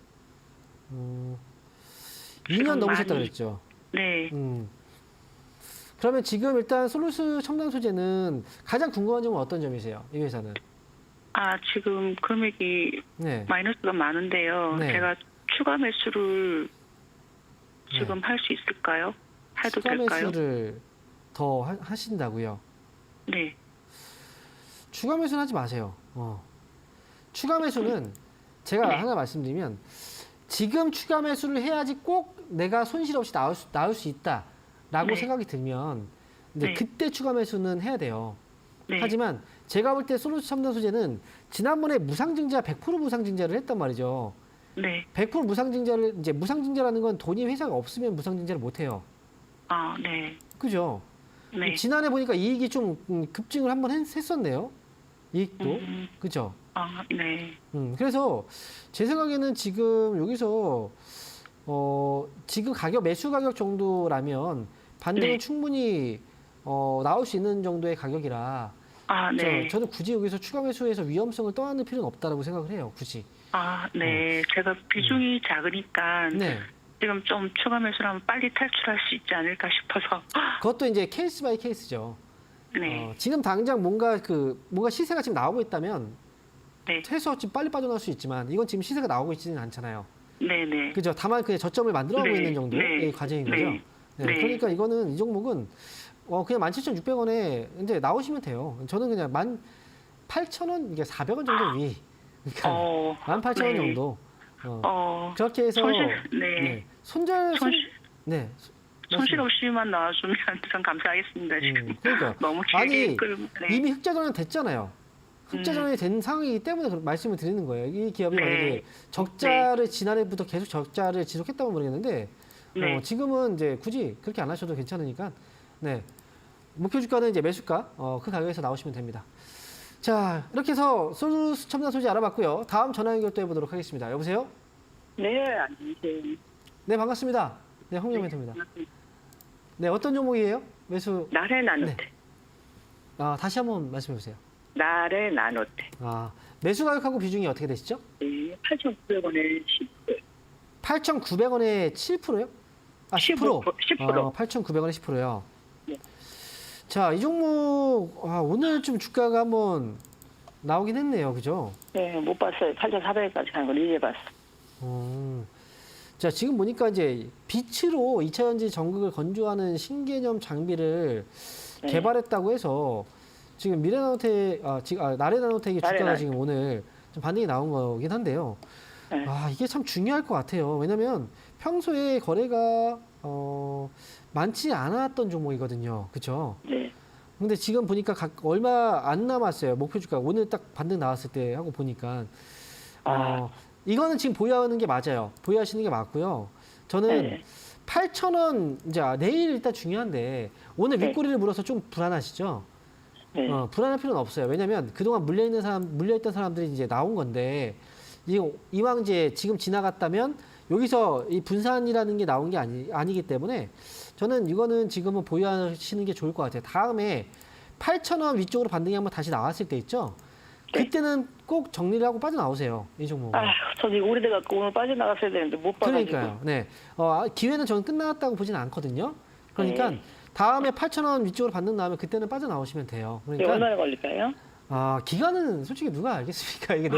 2년 넘으셨다 그랬죠? 네. 그러면 지금 일단 솔루스 첨단 소재는 가장 궁금한 점은 어떤 점이세요? 이 회사는? 지금 금액이 네. 마이너스가 많은데요. 네. 제가 추가 매수를 지금 할 수 있을까요? 해도 추가 될까요? 매수를 더 하신다고요? 네. 추가 매수는 하지 마세요. 추가 매수는 제가 네. 하나 말씀드리면 지금 추가 매수를 해야지 꼭 내가 손실 없이 나올 수 있다라고 네. 생각이 들면 이제 네. 그때 추가 매수는 해야 돼요. 네. 하지만 제가 볼 때 솔루스 첨단 소재는 지난번에 무상증자 100% 무상증자를 했단 말이죠. 네. 100% 무상증자를 이제 무상증자라는 건 돈이 회사가 없으면 무상증자를 못 해요. 아, 네. 그죠? 네. 지난해 보니까 이익이 좀 급증을 한번 했었네요. 이익도. 그죠? 아, 네. 그래서 제 생각에는 지금 여기서 지금 가격 매수 가격 정도라면 반등은 네. 충분히 나올 수 있는 정도의 가격이라 아, 네. 저는 굳이 여기서 추가 매수해서 위험성을 떠안을 필요는 없다라고 생각을 해요. 굳이. 아, 네. 제가 비중이 작으니까 네. 지금 좀 추가 매수를 하면 빨리 탈출할 수 있지 않을까 싶어서. 그것도 이제 케이스 바이 케이스죠. 네. 지금 당장 뭔가 시세가 지금 나오고 있다면 네. 최소 지금 빨리 빠져나올 수 있지만 이건 지금 시세가 나오고 있지는 않잖아요. 네, 네. 그죠? 다만 그냥 저점을 만들어가고 네, 있는 정도의 네, 과정인 네, 거죠. 네, 네. 그러니까 이거는 이 종목은 그냥 17,600원에 이제 나오시면 돼요. 저는 그냥 18,000원 이게 400원 정도 위. 그러니까 18,000원 네. 정도. 그렇게 해서 네. 손절 네. 손실 없이만 나와주면 참 감사하겠습니다. 지금 그러니까 너무 아니 길게 네. 이미 흑자 전환 됐잖아요. 흑자 전환이 된 상황이기 때문에 말씀을 드리는 거예요. 이 기업이 네. 만약에 적자를 지난해부터 계속 적자를 지속했다면 모르겠는데 네. 지금은 이제 굳이 그렇게 안 하셔도 괜찮으니까 네. 목표 주가는 이제 매수가 그 가격에서 나오시면 됩니다. 자, 이렇게 해서 솔루스 첨단 소재 알아봤고요. 다음 전화 연결 또 해보도록 하겠습니다. 여보세요? 네, 안녕하세요. 네, 반갑습니다. 네, 홍영 멘토입니다. 네, 어떤 종목이에요? 매수. 나래 나노테. 네. 다시 한번 말씀해 보세요. 나래 나노테. 매수 가격하고 비중이 어떻게 되시죠? 네, 8,900원에 10%. 8,900원에 7%요? 10%. 10%. 8,900원에 10%요. 네. 자, 이 종목 오늘 좀 주가가 한번 나오긴 했네요. 그죠? 네, 못 봤어요. 8,400원까지 가는 걸 이제 봤어. 자, 지금 보니까 이제 빛으로 2차 전지 전극을 건조하는 신개념 장비를 네. 개발했다고 해서 지금 미래나노텍, 나래나노텍이 주가가 나래나노텍. 지금 오늘 좀 반등이 나온 거긴 한데요. 네. 이게 참 중요할 것 같아요. 왜냐면 평소에 거래가 많지 않았던 종목이거든요. 그렇죠? 네. 근데 지금 보니까 얼마 안 남았어요. 목표 주가 오늘 딱 반등 나왔을 때 하고 보니까 이거는 지금 보유하는 게 맞아요. 보유하시는 게 맞고요. 저는 네. 8,000원 이제 내일 일단 중요한데 오늘 네. 윗꼬리를 물어서 좀 불안하시죠? 네. 불안할 필요는 없어요. 왜냐면 그동안 물려있던 사람들이 이제 나온 건데 이왕 이제 지금 지나갔다면 여기서 이 분산이라는 게 나온 게 아니기 때문에 저는 이거는 지금은 보유하시는 게 좋을 것 같아요. 다음에 8,000원 위쪽으로 반등이 한번 다시 나왔을 때 있죠? 네. 그때는 꼭 정리를 하고 빠져나오세요. 이 종목은. 저기 오래돼갖고 오늘 빠져나갔어야 되는데 못 봐가지고. 그러니까요. 네. 기회는 저는 끝났다고 보진 않거든요. 그러니까 네. 다음에 8,000원 위쪽으로 반등 나오면 그때는 빠져나오시면 돼요. 네, 그러니까 얼마나 걸릴까요? 기간은 솔직히 누가 알겠습니까? 이게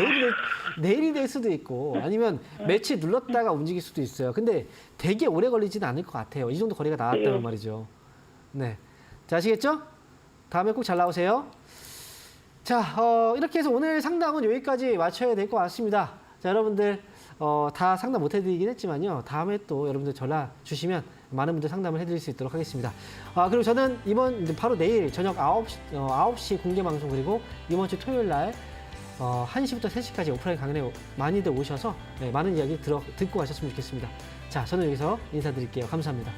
내일이 될 수도 있고 아니면 며칠 눌렀다가 움직일 수도 있어요. 근데 되게 오래 걸리지는 않을 것 같아요. 이 정도 거리가 나왔다면 말이죠. 네. 자, 아시겠죠? 다음에 꼭 잘 나오세요. 자, 이렇게 해서 오늘 상담은 여기까지 마쳐야 될 것 같습니다. 자, 여러분들 다 상담 못 해드리긴 했지만요. 다음에 또 여러분들 전화 주시면 많은 분들 상담을 해드릴 수 있도록 하겠습니다. 그리고 저는 이제 바로 내일 저녁 9시 공개 방송 그리고 이번 주 토요일 날 1시부터 3시까지 오프라인 강연에 많이들 오셔서 많은 이야기 듣고 가셨으면 좋겠습니다. 자, 저는 여기서 인사드릴게요. 감사합니다.